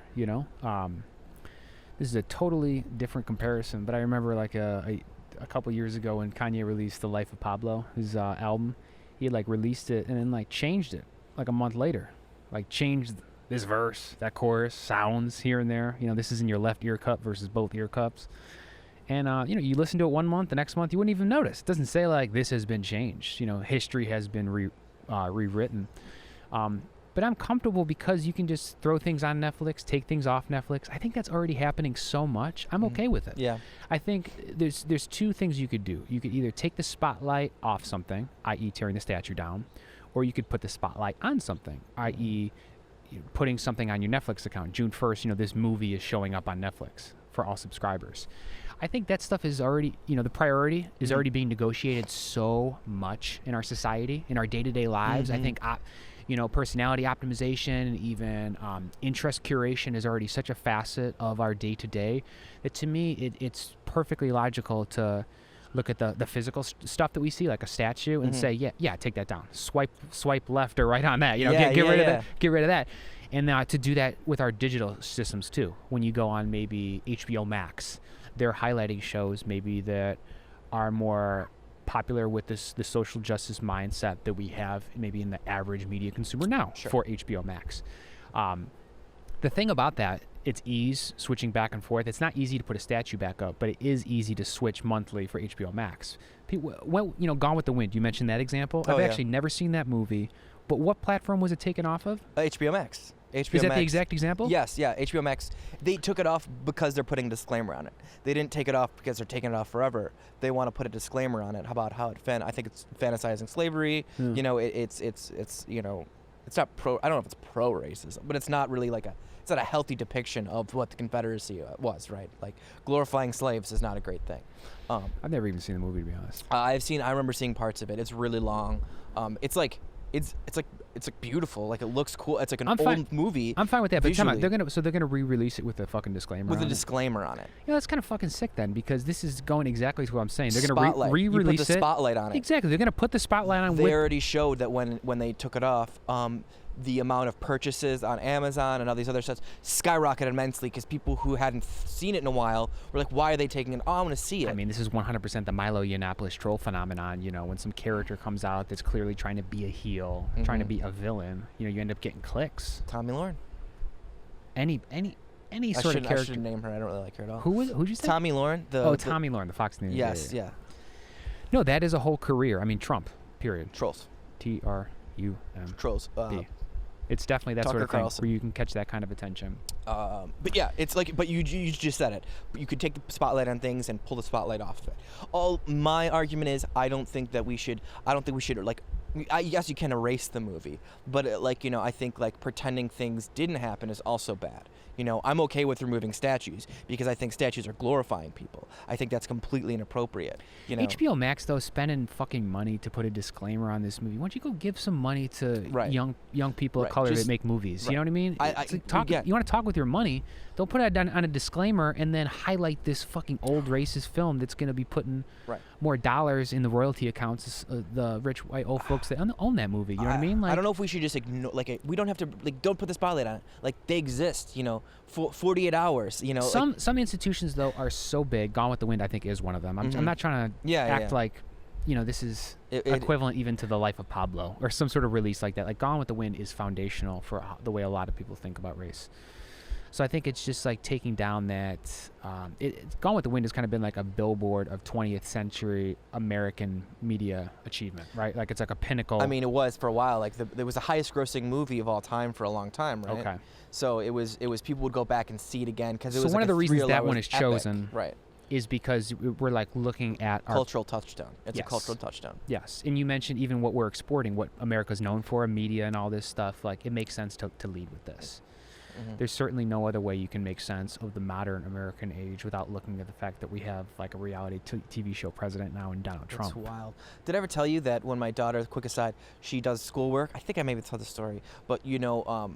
This is a totally different comparison, but I remember like a couple years ago when Kanye released The Life of Pablo, his album, he had released it and then changed it like a month later, changed this verse, that chorus, sounds here and there. This is in your left ear cup versus both ear cups. And, you listen to it 1 month, the next month you wouldn't even notice. It doesn't say this has been changed. History has been rewritten. But I'm comfortable because you can just throw things on Netflix, take things off Netflix. I think that's already happening so much. I'm okay with it. Yeah. I think there's two things you could do. You could either take the spotlight off something, i.e. tearing the statue down, or you could put the spotlight on something, i.e. putting something on your Netflix account. June 1st, this movie is showing up on Netflix for all subscribers. I think that stuff is already, the priority is already being negotiated so much in our society, in our day-to-day lives. I think, personality optimization, even interest curation is already such a facet of our day-to-day that to me, it's perfectly logical to look at the physical stuff that we see, like a statue, and say, yeah, take that down. Swipe left or right on that. Get rid of that. Get rid of that. And to do that with our digital systems too. When you go on maybe HBO Max, they're highlighting shows maybe that are more popular with the social justice mindset that we have maybe in the average media consumer now for HBO Max. The thing about that, it's ease switching back and forth. It's not easy to put a statue back up, but it is easy to switch monthly for HBO Max. Gone with the Wind, you mentioned that example. I've actually never seen that movie, but what platform was it taken off of? HBO Max. Is that the exact example? Yes, yeah. HBO Max. They took it off because they're putting a disclaimer on it. They didn't take it off because they're taking it off forever. They want to put a disclaimer on it about how I think it's fantasizing slavery. It's not pro. I don't know if it's pro racism, but it's not really it's not a healthy depiction of what the Confederacy was, right? Glorifying slaves is not a great thing. I've never even seen the movie, to be honest. I remember seeing parts of it. It's really long. It's beautiful. It looks cool. It's an old movie. I'm fine with that. But they're gonna re-release it with a fucking disclaimer. With a disclaimer on it. That's kind of fucking sick then, because this is going exactly to what I'm saying. They're gonna re-release it. You put the spotlight on it. Exactly. They're gonna put the spotlight on. They already showed that when they took it off, the amount of purchases on Amazon and all these other sites skyrocketed immensely because people who hadn't seen it in a while were like, why are they taking it? Oh, I want to see it. I mean, this is 100% the Milo Yiannopoulos troll phenomenon. When some character comes out that's clearly trying to be a heel, trying to be a villain, you end up getting clicks. Tommy Lauren. Any sort of character. I shouldn't name her. I don't really like her at all. Who'd you say? Tommy Lauren. Tommy Lauren, the Fox News. Yes, yeah. No, that is a whole career. I mean, Trump, period. Trolls. TRUM. Trolls. It's definitely that Tucker sort of thing Carlson. where you can catch that kind of attention. But yeah, it's but you just said it. But you could take the spotlight on things and pull the spotlight off of it. My argument is I don't think we should yes, you can erase the movie, but I think pretending things didn't happen is also bad. I'm okay with removing statues because I think statues are glorifying people. I think that's completely inappropriate. HBO Max though, spending fucking money to put a disclaimer on this movie. Why don't you go give some money to young people of color that make movies? You know what I mean? You want to talk with your money? Don't put it on a disclaimer and then highlight this fucking old racist film that's going to be putting more dollars in the royalty accounts. The rich white old folks that own that movie. You know what I mean? I don't know if we should just ignore. We don't have to. Don't put the spotlight on it. They exist. For 48 hours. Some institutions though are so big. Gone with the Wind, I think, is one of them. I'm not trying to act like this is equivalent even to The Life of Pablo or some sort of release like that. Gone with the Wind is foundational for the way a lot of people think about race. So I think it's just like taking down that. Gone with the Wind has kind of been like a billboard of 20th century American media achievement, right? Like it's like a pinnacle. I mean, it was for a while. Like it was the highest grossing movie of all time for a long time, right? Okay. So it was people would go back and see it again because it was. So one of the reasons that one is epic, chosen, right, is because we're like looking at our cultural touchdown. It's a cultural touchdown. Yes, and you mentioned even what we're exporting, what America's known for, media and all this stuff. Like it makes sense to lead with this. Mm-hmm. There's certainly no other way you can make sense of the modern American age without looking at the fact that we have like a reality TV show president now in Donald Trump. That's wild. Did I ever tell you that when my daughter, quick aside, she does schoolwork? I think I maybe told the story, but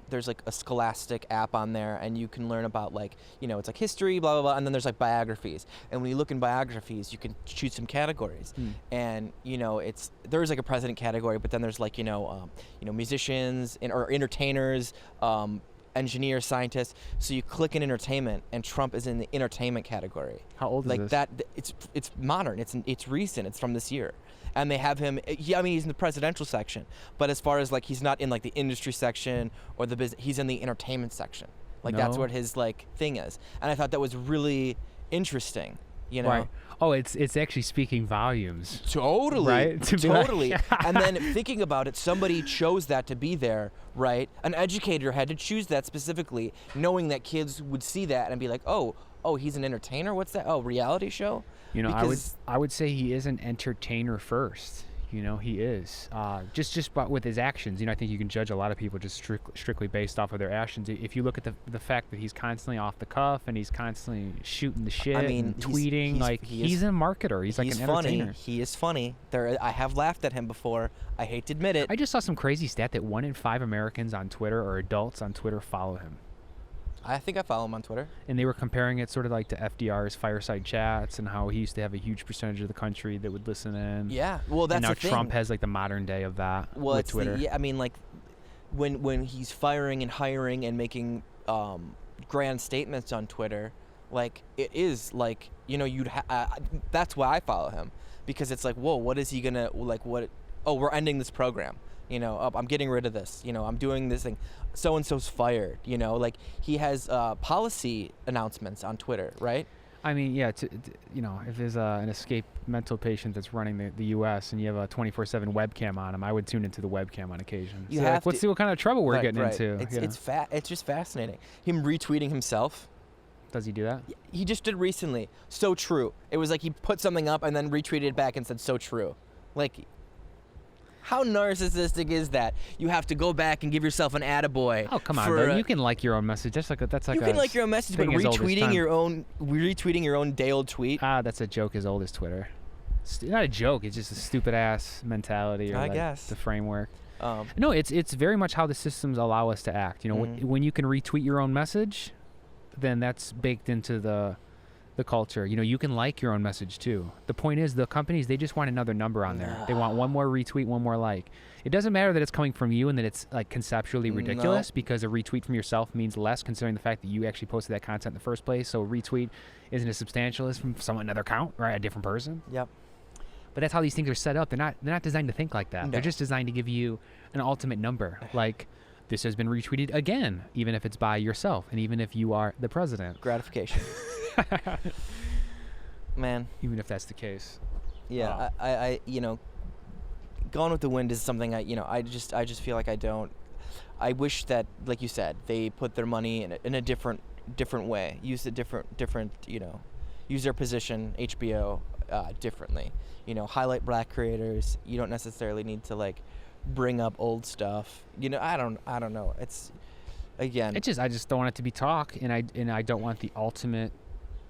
there's like a Scholastic app on there, and you can learn about like, it's like history, blah, blah, blah, and then there's like biographies. And when you look in biographies, you can choose some categories. And, there's like a president category, but then there's like, musicians or entertainers, engineers, scientists. So you click in entertainment, and Trump is in the entertainment category. How old is this? Like that, it's modern. It's recent. It's from this year, and they have him. Yeah, he's in the presidential section, but as far as like he's not in like the industry section or the business, he's in the entertainment section. Like that's what his like thing is, and I thought that was really interesting. Right. Oh, it's actually speaking volumes. Totally. Right? Totally. And then thinking about it, somebody chose that to be there, right? An educator had to choose that specifically, knowing that kids would see that and be like, oh, he's an entertainer? What's that? Oh, reality show? I would say he is an entertainer first. He is. Just with his actions, I think you can judge a lot of people just strictly based off of their actions. If you look at the fact that he's constantly off the cuff and he's constantly shooting the shit and tweeting, he's a marketer. He's like an entertainer. Funny. He is funny. I have laughed at him before. I hate to admit it. I just saw some crazy stat that 1 in 5 Americans on Twitter or adults on Twitter follow him. I think I follow him on Twitter. And they were comparing it sort of like to FDR's fireside chats and how he used to have a huge percentage of the country that would listen in. Yeah, well, that's the thing. And now Trump has like the modern day of that with Twitter. Like when he's firing and hiring and making grand statements on Twitter, like it is like, that's why I follow him, because it's like, whoa, what is he gonna like? What? Oh, we're ending this program. I'm getting rid of this. I'm doing this thing. So-and-so's fired. Like he has policy announcements on Twitter, right? I mean, yeah, if there's an escaped mental patient that's running the U.S. and you have a 24/7 webcam on him, I would tune into the webcam on occasion. Let's see what kind of trouble we're getting into. It's just fascinating. Him retweeting himself. Does he do that? He just did recently. So true. It was like he put something up and then retweeted it back and said, so true. Like, how narcissistic is that? You have to go back and give yourself an attaboy. Oh, come on, you can like your own message. You can like your own message, but retweeting your own day-old tweet. That's a joke as old as Twitter. Not a joke. It's just a stupid ass mentality. I guess the framework. No, it's very much how the systems allow us to act. When you can retweet your own message, then that's baked into the culture. You can like your own message too. The point is, the companies, they just want another number on there. They want one more retweet, one more like. It doesn't matter that it's coming from you and that it's like conceptually ridiculous, because a retweet from yourself means less considering the fact that you actually posted that content in the first place. So a retweet isn't as substantial as from another account, right? A different person. Yep. But that's how these things are set up. They're not designed to think like that. No. They're just designed to give you an ultimate number. Like, this has been retweeted again, even if it's by yourself and even if you are the president. Gratification. Man, even if that's the case. Yeah. I Gone with the Wind is something I just feel like I wish that, like you said, they put their money in a different way, use a different use their position, HBO, differently. Highlight black creators. You don't necessarily need to like bring up old stuff. I don't know. It's, again, I just don't want it to be talk, and I don't want the ultimate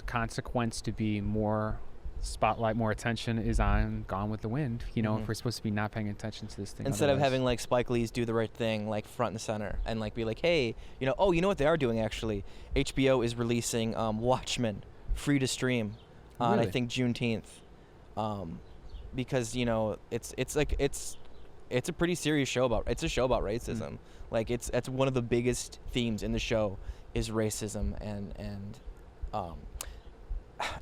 consequence to be more spotlight, more attention is on Gone with the Wind. If we're supposed to be not paying attention to this thing, instead of having like Spike Lee's Do the Right Thing like front and center and like be like, hey, you know what they are doing actually? HBO is releasing Watchmen free to stream on I think Juneteenth, because it's a pretty serious show about racism. Like it's one of the biggest themes in the show is racism, and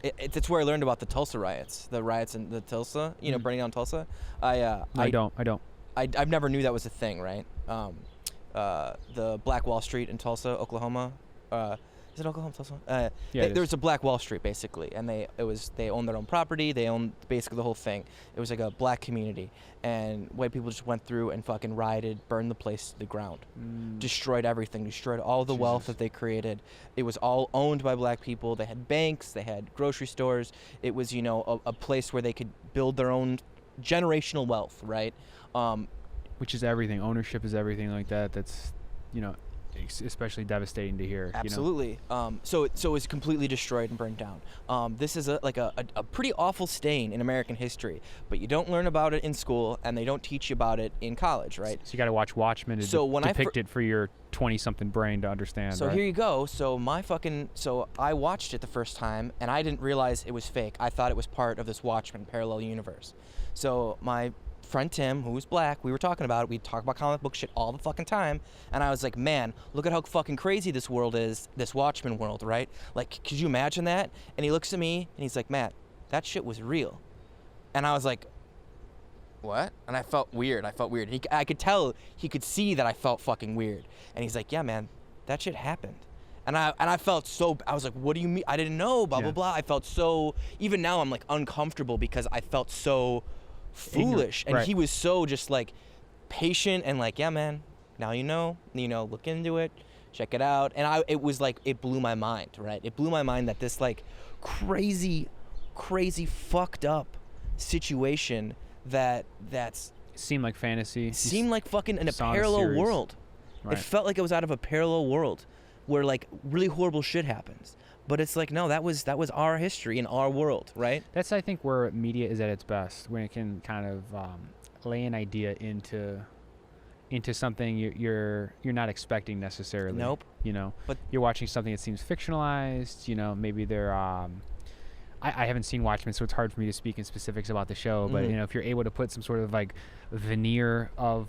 it's where I learned about the Tulsa riots, the riots in the Tulsa, burning down Tulsa. I don't. I've never knew that was a thing, right? The Black Wall Street in Tulsa, Oklahoma. Is it Oklahoma Tulsa? There was a Black Wall Street basically, and they owned their own property. They owned basically the whole thing. It was like a black community, and white people just went through and fucking rioted, burned the place to the ground, destroyed everything, destroyed all the wealth that they created. It was all owned by black people. They had banks, they had grocery stores. It was a place where they could build their own generational wealth, right? Which is everything. Ownership is everything like that. That's especially devastating to hear. Absolutely. So it's completely destroyed and burned down. This is a pretty awful stain in American history, but you don't learn about it in school, and they don't teach you about it in college, right? So you got to watch Watchmen to depict it for your 20-something brain to understand. So right? Here you go. So I watched it the first time, and I didn't realize it was fake. I thought it was part of this Watchmen parallel universe. So my friend Tim, who was black, we were talking about it. We talk about comic book shit all the fucking time, and I was like, man, look at how fucking crazy this world is, this Watchmen world, right? Like, could you imagine that? And he looks at me and he's like, Matt, that shit was real. And I was like, what? And I felt weird. I could tell he could see that I felt fucking weird. And he's like, yeah, man, that shit happened. And I felt so, I was like, what do you mean? I didn't know, blah, blah, blah. I felt so, even now I'm like uncomfortable because I felt so foolish. And he was so just like patient and like, yeah, man, now look into it, check it out. And it was like, it blew my mind, right? It blew my mind that this like crazy fucked up situation that's seemed like fantasy, seemed like fucking in a parallel world. Right. It felt like it was out of a parallel world where like really horrible shit happens. But it's like, no, that was our history in our world, right? That's, I think, where media is at its best, when it can kind of lay an idea into something you're not expecting necessarily. Nope. But you're watching something that seems fictionalized. Maybe they're. I haven't seen Watchmen, so it's hard for me to speak in specifics about the show. But if you're able to put some sort of like veneer of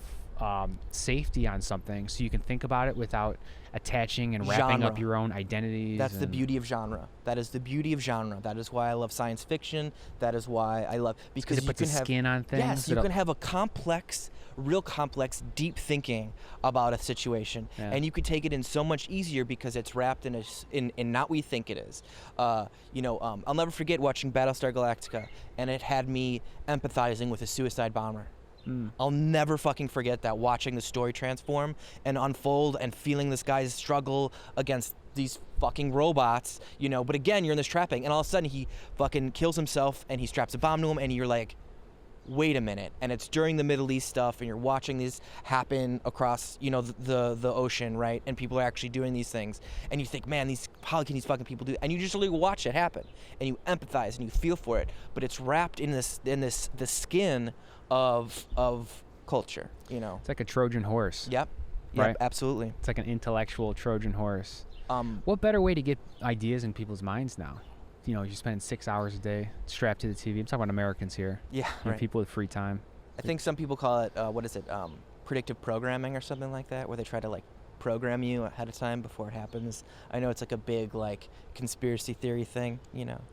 safety on something, so you can think about it without attaching and wrapping up your own identities. That's the beauty of genre. That is the beauty of genre. That is why I love science fiction. That is why I love, because it puts a skin on things. Yes, you can have a real complex, deep thinking about a situation, and you could take it in so much easier because it's wrapped in not what you think it is. I'll never forget watching Battlestar Galactica, and it had me empathizing with a suicide bomber. I'll never fucking forget that, watching the story transform and unfold and feeling this guy's struggle against these fucking robots, but again, you're in this trapping, and all of a sudden he fucking kills himself and he straps a bomb to him, and you're like, wait a minute. And it's during the Middle East stuff, and you're watching these happen across, the ocean, right? And people are actually doing these things, and you think, man, how can these fucking people do that? And you just really watch it happen, and you empathize and you feel for it, but it's wrapped in the skin of culture, It's like a Trojan horse. Yep, right? Absolutely. It's like an intellectual Trojan horse. What better way to get ideas in people's minds now? You're spending 6 hours a day strapped to the TV. I'm talking about Americans here. Yeah, right. People with free time. I think some people call it, predictive programming or something like that, where they try to like program you ahead of time before it happens. I know it's like a big like conspiracy theory thing,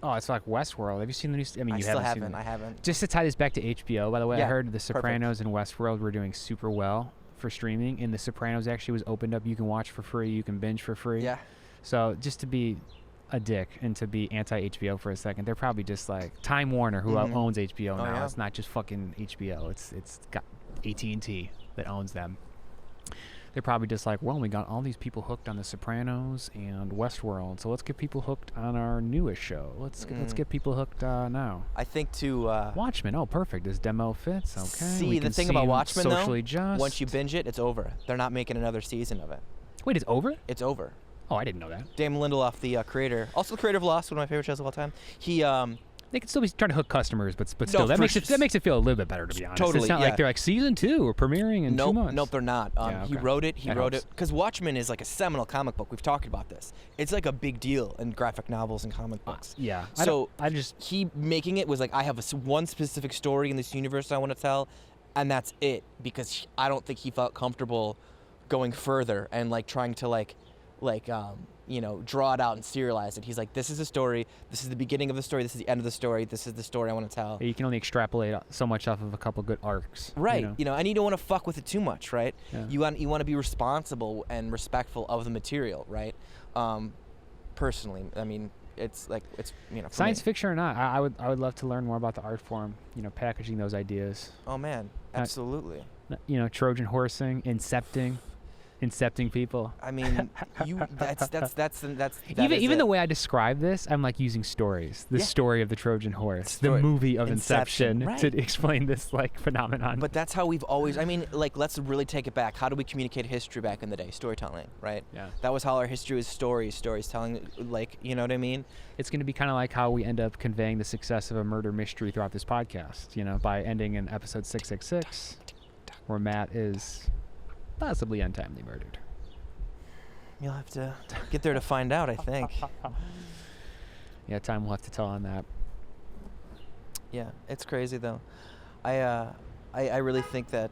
Oh, it's like Westworld. Have you seen the new? I still haven't. I haven't. Just to tie this back to HBO, by the way, I heard The Sopranos and Westworld were doing super well for streaming, and The Sopranos actually was opened up. You can watch for free. You can binge for free. Yeah. So just to be a dick and to be anti-HBO for a second, they're probably just like Time Warner, who owns HBO now. Yeah. It's not just fucking HBO. It's got AT&T that owns them. They're probably just like, well, we got all these people hooked on The Sopranos and Westworld, so let's get people hooked on our newest show. Let's get people hooked now. I think Watchmen. Oh, perfect. This demo fits. Okay. See, the thing about Watchmen, socially though, just. Once you binge it, it's over. They're not making another season of it. Wait, it's over? It's over. Oh, I didn't know that. Damon Lindelof, the creator, also the creator of Lost, one of my favorite shows of all time. He They could still be trying to hook customers, but still, that makes it feel a little bit better, to be honest. Totally, it's not like they're like season 2 or premiering in 2 months. Nope, they're not. He wrote it. Because Watchmen is like a seminal comic book. We've talked about this. It's like a big deal in graphic novels and comic books. Yeah. So he making it was like, I have one specific story in this universe I want to tell, and that's it. Because I don't think he felt comfortable going further and like trying to draw it out and serialize it. He's like, this is the story. This is the beginning of the story. This is the end of the story. This is the story I want to tell. You can only extrapolate so much off of a couple good arcs. Right. And you don't want to fuck with it too much, right? Yeah. You want to be responsible and respectful of the material, right? personally. I mean, it's science fiction or not. I would love to learn more about the art form. Packaging those ideas. Oh man, absolutely. Trojan horsing, incepting people. I mean, that's even the way I describe this, I'm like using stories. The story of the Trojan horse, the movie of Inception right. to explain this like phenomenon. But that's how we've always. I mean, like let's really take it back. How do we communicate history back in the day? Storytelling, right? Yeah. That was how our history was stories telling. Like, you know what I mean? It's going to be kind of like how we end up conveying the success of a murder mystery throughout this podcast. By ending in episode 666, where Matt is possibly untimely murdered. You'll have to get there to find out, I think. Yeah, time will have to tell on that. Yeah, it's crazy though. I really think that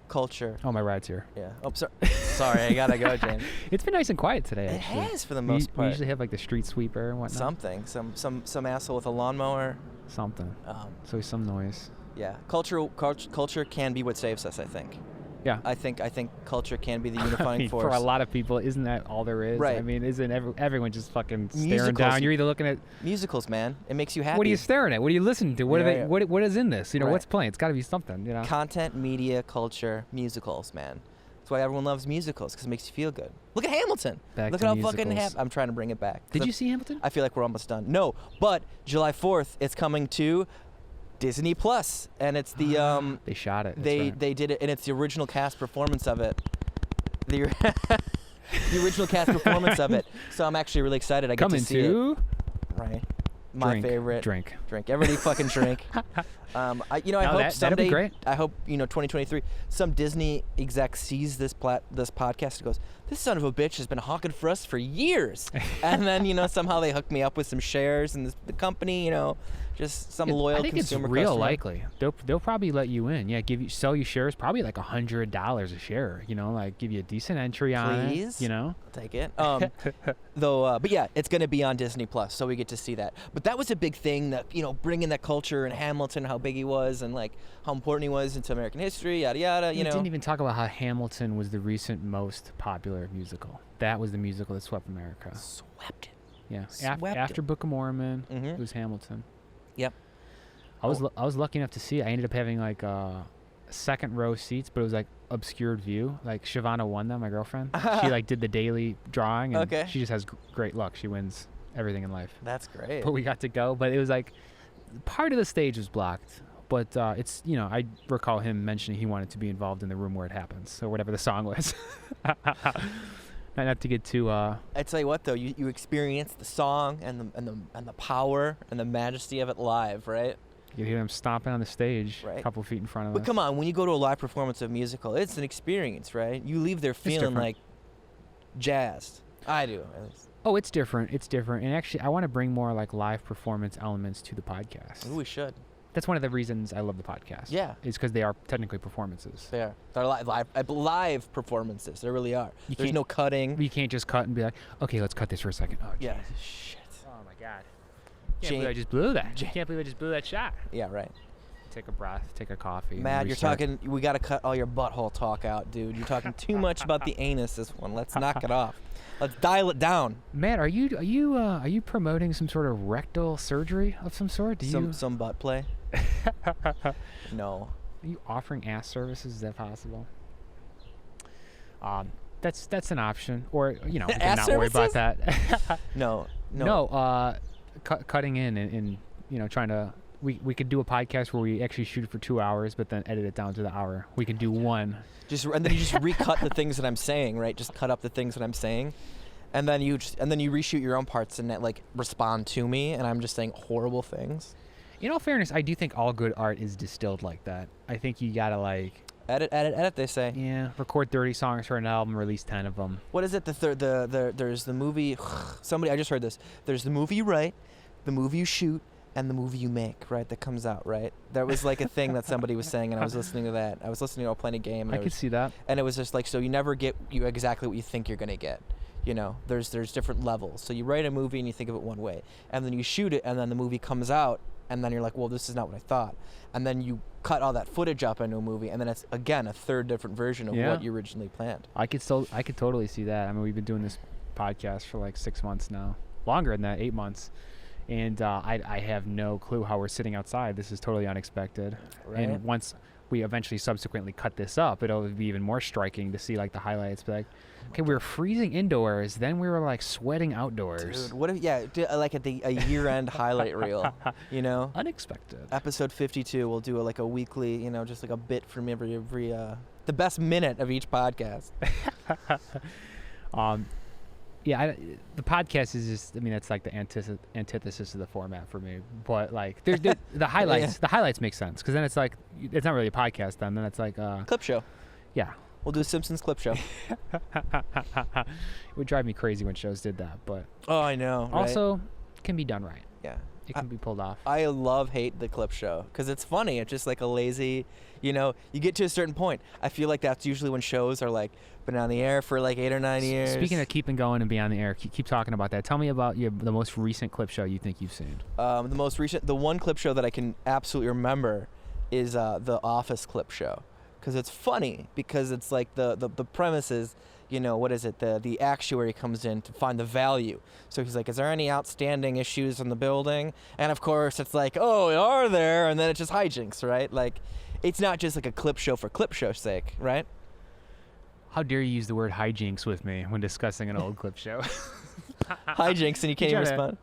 culture. Oh, my ride's here. Yeah. Oh, sorry, I gotta go, James. It's been nice and quiet today. It actually. has for the most part. We usually have like the street sweeper and whatnot. Something, some asshole with a lawnmower. Something. So some noise. Yeah, culture can be what saves us, I think. Yeah, I think culture can be the unifying force. For a lot of people, isn't that all there is? Right. I mean, isn't everyone just fucking staring down? You're either looking at musicals, man. It makes you happy. What are you staring at? What are you listening to? What is in this? Right. What's playing? It's got to be something. Content, media, culture, musicals, man. That's why everyone loves musicals, because it makes you feel good. Look at Hamilton. Look at how fucking happy. I'm trying to bring it back. Did you see Hamilton? I feel like we're almost done. No, but July 4th, it's coming to Disney Plus, and it's the they shot it. They did it, and it's the original cast performance of it. The original cast performance of it. So I'm actually really excited. I get to see it. Right. My favorite. Drink. Everybody fucking drink. I hope someday. Great. I hope 2023 some Disney exec sees this podcast and goes, "This son of a bitch has been hawking for us for years," and then somehow they hook me up with some shares in the company. Just some loyal consumer customer. I think it's real likely. They'll probably let you in. Yeah, sell you shares, probably like $100 a share. Like give you a decent entry on it. Please, I'll take it. But yeah, it's gonna be on Disney Plus, so we get to see that. But that was a big thing that bringing that culture and Hamilton, how big he was, and like how important he was into American history, yada yada. You didn't even talk about how Hamilton was the recent most popular musical. That was the musical that swept America. Swept it. Yeah. After Book of Mormon, it was Hamilton. Yep. I was lucky enough to see it. I ended up having like second row seats, but it was like obscured view. Like Shavana won them, my girlfriend. She like did the daily drawing, and she just has great luck. She wins everything in life. That's great. But we got to go. But it was like part of the stage was blocked. But it's I recall him mentioning he wanted to be involved in the room where it happens, or whatever the song was. Not to get too. I tell you what, though, you experience the song and the power and the majesty of it live, right? You hear them stomping on the stage, right, a couple feet in front of us. But come on, when you go to a live performance of a musical, it's an experience, right? You leave there feeling like jazzed. I do, at least. Oh, it's different. And actually, I want to bring more like live performance elements to the podcast. Ooh, we should. That's one of the reasons I love the podcast. Yeah. Is because they are technically performances. They are. They're live performances. They really are. There's no cutting. You can't just cut and be like, okay, let's cut this for a second. Oh, yeah. Jesus. Shit. Oh, my God. Can't believe I just blew that. Can't believe I just blew that shot. Yeah, right. Take a breath. Take a coffee. Matt, you're talking. We got to cut all your butthole talk out, dude. You're talking too much about the anus this one. Let's knock it off. Let's dial it down. Matt, are you promoting some sort of rectal surgery of some sort? Some butt play? No. Are you offering ass services? Is that possible? That's an option, or we can not worry about that. No. Cutting in and trying to. We could do a podcast where we actually shoot it for 2 hours, but then edit it down to the hour. We can do one. And then you just recut the things that I'm saying, right? Just cut up the things that I'm saying, and then you reshoot your own parts and like respond to me, and I'm just saying horrible things. In all fairness, I do think all good art is distilled like that. I think you gotta like edit. They say. Yeah, record 30 songs for an album, release 10 of them. What is it? There's the movie. I just heard this. There's the movie you write, the movie you shoot, and the movie you make, right? That comes out, right? That was like a thing that somebody was saying, and I was listening to that. I was listening to a Plenty Game. And I could see that. And it was just like, so you never get exactly what you think you're gonna get. There's different levels. So you write a movie and you think of it one way, and then you shoot it, and then the movie comes out, and then you're like, well, this is not what I thought. And then you cut all that footage up into a movie, and then it's again a third different version of what you originally planned. I could totally see that. I mean, we've been doing this podcast for like 6 months now. longer than that, 8 months. And I have no clue how we're sitting outside. This is totally unexpected. Right. And once we eventually subsequently cut this up, it'll be even more striking to see like the highlights. Be like, okay, we were freezing indoors, then we were like sweating outdoors. Dude, what if like at a year-end highlight reel, you know? Unexpected. Episode 52, we'll do like a weekly, you know, just like a bit from every the best minute of each podcast. Yeah, the podcast is just, I mean, it's like the antithesis of the format for me. But like, the highlights, the highlights make sense because then it's like, it's not really a podcast then. Then it's like clip show. Yeah. We'll do a Simpsons clip show. It would drive me crazy when shows did that, but. Oh, I know. Right? Also, it can be done right. Yeah. It can be pulled off. I hate the clip show because it's funny. It's just like a lazy, you know, you get to a certain point. I feel like that's usually when shows are like been on the air for like 8 or 9 years. Speaking of keeping going and being on the air, keep talking about that. Tell me about the most recent clip show you think you've seen. The one clip show that I can absolutely remember is the Office clip show because it's funny because it's like the premise is, you know, what is it? The actuary comes in to find the value. So he's like, is there any outstanding issues in the building? And of course it's like, oh, are there? And then it's just hijinks, right? Like, it's not just like a clip show for clip show's sake, right? How dare you use the word hijinks with me when discussing an old clip show? Hijinks, and you can't even respond.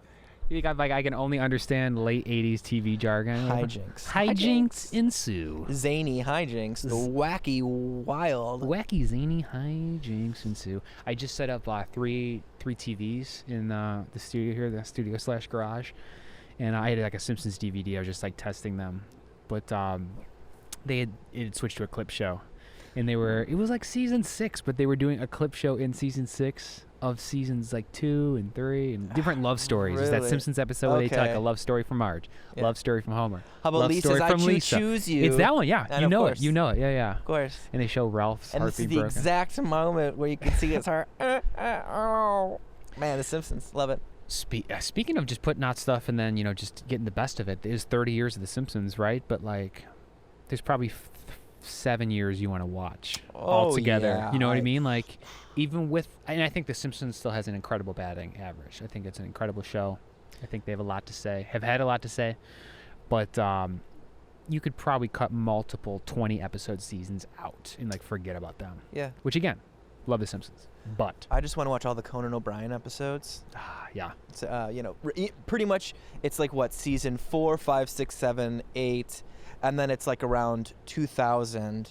You got like I can only understand late 80s TV jargon. Hijinks. Hijinks ensue. Zany hijinks. The wacky, wild. Wacky, zany hijinks ensue. I just set up three TVs in the studio here, the studio/garage, and I had like a Simpsons DVD. I was just like testing them, but it had switched to a clip show, and it was like season 6, but they were doing a clip show in season 6 of seasons like 2 and 3 and different love stories. Really? It's that Simpsons episode where they tell like a love story from Marge, love story from Homer. How about love Lisa's story from Lisa. Choose You? It's that one, yeah. And you know it. Yeah. Of course. And they show Ralph's and heartbeat broken. broken. And this is the exact moment where you can see his heart. Oh. Man, The Simpsons. Love it. Speaking of just putting out stuff and then, you know, just getting the best of it, there's 30 years of The Simpsons, right? But like, there's probably 7 years you want to watch all together. Yeah. You know what I mean? Like, even with, and I think The Simpsons still has an incredible batting average. I think it's an incredible show. I think they have a lot to say, have had a lot to say, but you could probably cut multiple 20 episode seasons out and like forget about them. Yeah. Which again, love The Simpsons, but I just want to watch all the Conan O'Brien episodes. Yeah. It's, you know, pretty much it's like what, season 4, 5, 6, 7, 8, and then it's like around 2000.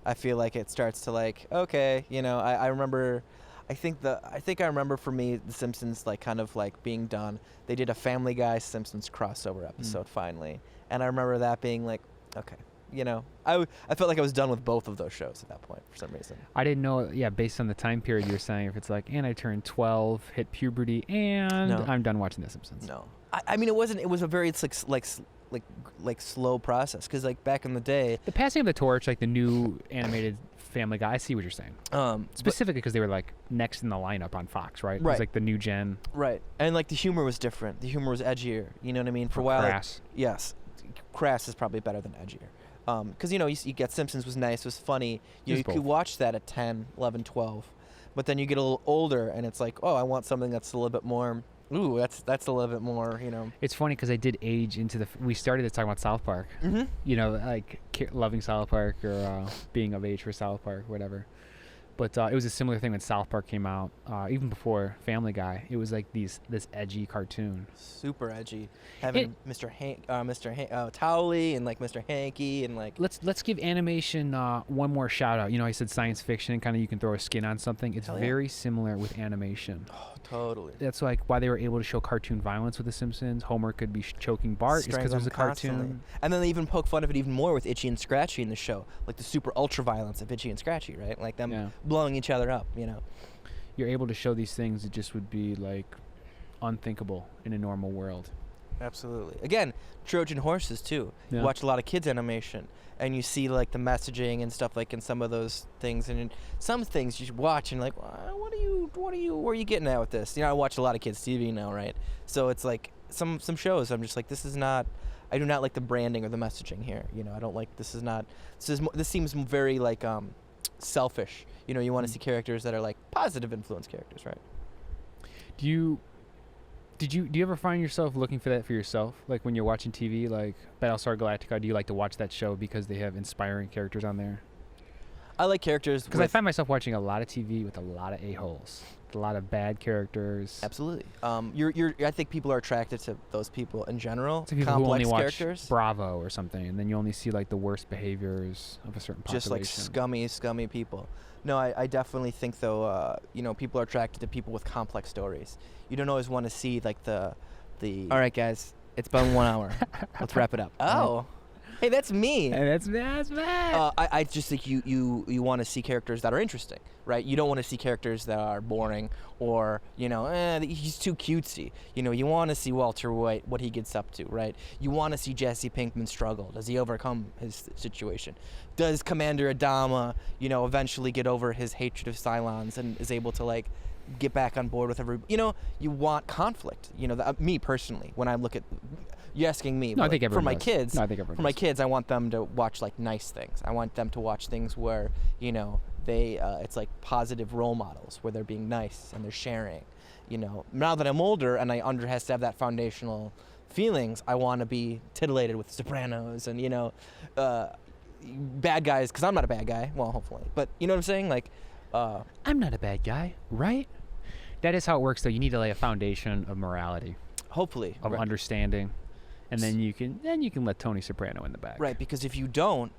I feel like it starts to like, okay, you know, I remember, I think I remember for me, The Simpsons like kind of like being done. They did a Family Guy Simpsons crossover episode finally, and I remember that being like, okay, you know, I felt like I was done with both of those shows at that point for some reason. I didn't know, based on the time period you were saying, if it's like, and I turned 12, hit puberty, and I'm done watching The Simpsons. No, I mean it was a very like slow process because like back in the day, the passing of the torch, like the new animated Family Guy, I see what you're saying. Specifically because they were like next in the lineup on Fox, right? It was like the new gen. Right, and like the humor was different. The humor was edgier. You know what I mean? For a while, crass. Yes, crass is probably better than edgier. Because you know you get Simpsons was nice, was funny. You could watch that at 10, 11, 12, but then you get a little older and it's like, oh, I want something that's a little bit more. Ooh, that's a little bit more, you know. It's funny because I did age into we started this talking about South Park. Mm-hmm. You know, like loving South Park or being of age for South Park, whatever. But it was a similar thing when South Park came out, even before Family Guy. It was like this edgy cartoon. Super edgy. Having Mr. Towley and like Mr. Hanky and like. Let's give animation one more shout out. You know, I said science fiction, kind of you can throw a skin on something. It's very similar with animation. Oh, totally. That's like why they were able to show cartoon violence with The Simpsons. Homer could be choking Bart because it was a cartoon. And then they even poke fun of it even more with Itchy and Scratchy in the show, like the super ultra violence of Itchy and Scratchy, right? Like them blowing each other up, you know. You're able to show these things that just would be like unthinkable in a normal world. Absolutely. Again, Trojan horses too. You watch a lot of kids animation and you see like the messaging and stuff like in some of those things, and some things you watch and like, where are you getting at with this? You know, I watch a lot of kids TV now, right? So it's like some shows I'm just like, I do not like the branding or the messaging here. You know, I don't like, this seems very like selfish. You know, you want to see characters that are like positive influence characters, right? Do you ever find yourself looking for that for yourself? Like when you're watching TV, like Battlestar Galactica, do you like to watch that show because they have inspiring characters on there? I like characters because I find myself watching a lot of TV with a lot of a-holes, a lot of bad characters. Absolutely. I think people are attracted to those people in general. To people who only watch Bravo or something, and then you only see like the worst behaviors of a certain population. Just like scummy people. No, I definitely think though, people are attracted to people with complex stories. You don't always want to see like the. All right, guys, it's been 1 hour. Let's wrap it up. Oh. Hey, that's me. Hey, that's Matt. I just think you want to see characters that are interesting, right? You don't want to see characters that are boring or, he's too cutesy. You want to see Walter White, what he gets up to, right? You want to see Jesse Pinkman struggle. Does he overcome his situation? Does Commander Adama, eventually get over his hatred of Cylons and is able to, like, get back on board with everybody? You want conflict. Me personally, when I look at... You're asking me. No, I think for my does. kids. No, I think everyone for my kids, I want them to watch like nice things. I want them to watch things where they it's like positive role models where they're being nice and they're sharing. Now that I'm older and I has to have that foundational feelings, I want to be titillated with Sopranos and bad guys because I'm not a bad guy. Well, hopefully, but you know what I'm saying? Like, I'm not a bad guy, right? That is how it works, though. You need to lay a foundation of morality. Hopefully, of understanding. And then you can let Tony Soprano in the back. Right, because if you don't,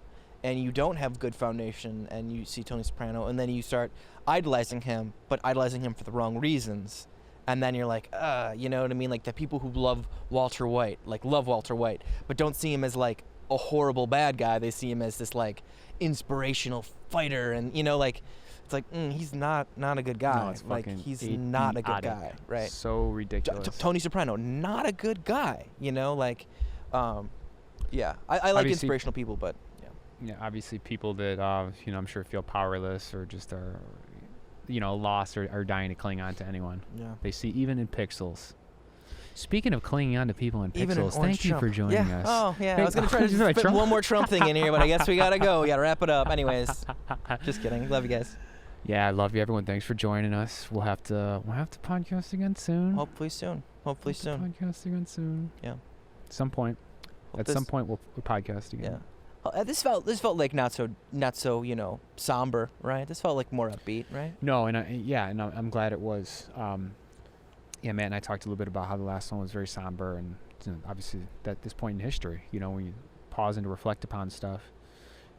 and you don't have good foundation, and you see Tony Soprano, and then you start idolizing him, but idolizing him for the wrong reasons, and then you're like, you know what I mean? Like the people who love Walter White, but don't see him as like a horrible bad guy. They see him as this like inspirational fighter, and it's like he's not a good guy. No, it's like he's not a good guy, right? So ridiculous. Tony Soprano, not a good guy. I like inspirational people, but yeah, obviously people that I'm sure feel powerless or just are lost or are dying to cling on to anyone. Yeah, they see even in pixels. Speaking of clinging on to people in pixels, thank you for joining us. Oh, yeah. I was going to try to fit one more Trump thing in here, but I guess we got to go. We got to wrap it up. Anyways, just kidding. Love you guys. Yeah, I love you, everyone. Thanks for joining us. We'll have to podcast again soon. Hopefully soon. Podcast again soon. Yeah. At some point. Some point we'll podcast again. Yeah. This felt like not so somber, right? This felt like more upbeat, right? No, and I'm glad it was. Matt and I talked a little bit about how the last one was very somber, and obviously at this point in history, when you pause and to reflect upon stuff.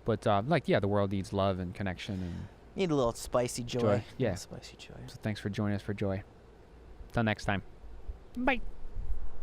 But the world needs love and connection and. Need a little spicy joy. Yeah. Spicy joy. So thanks for joining us for joy. Till next time. Bye.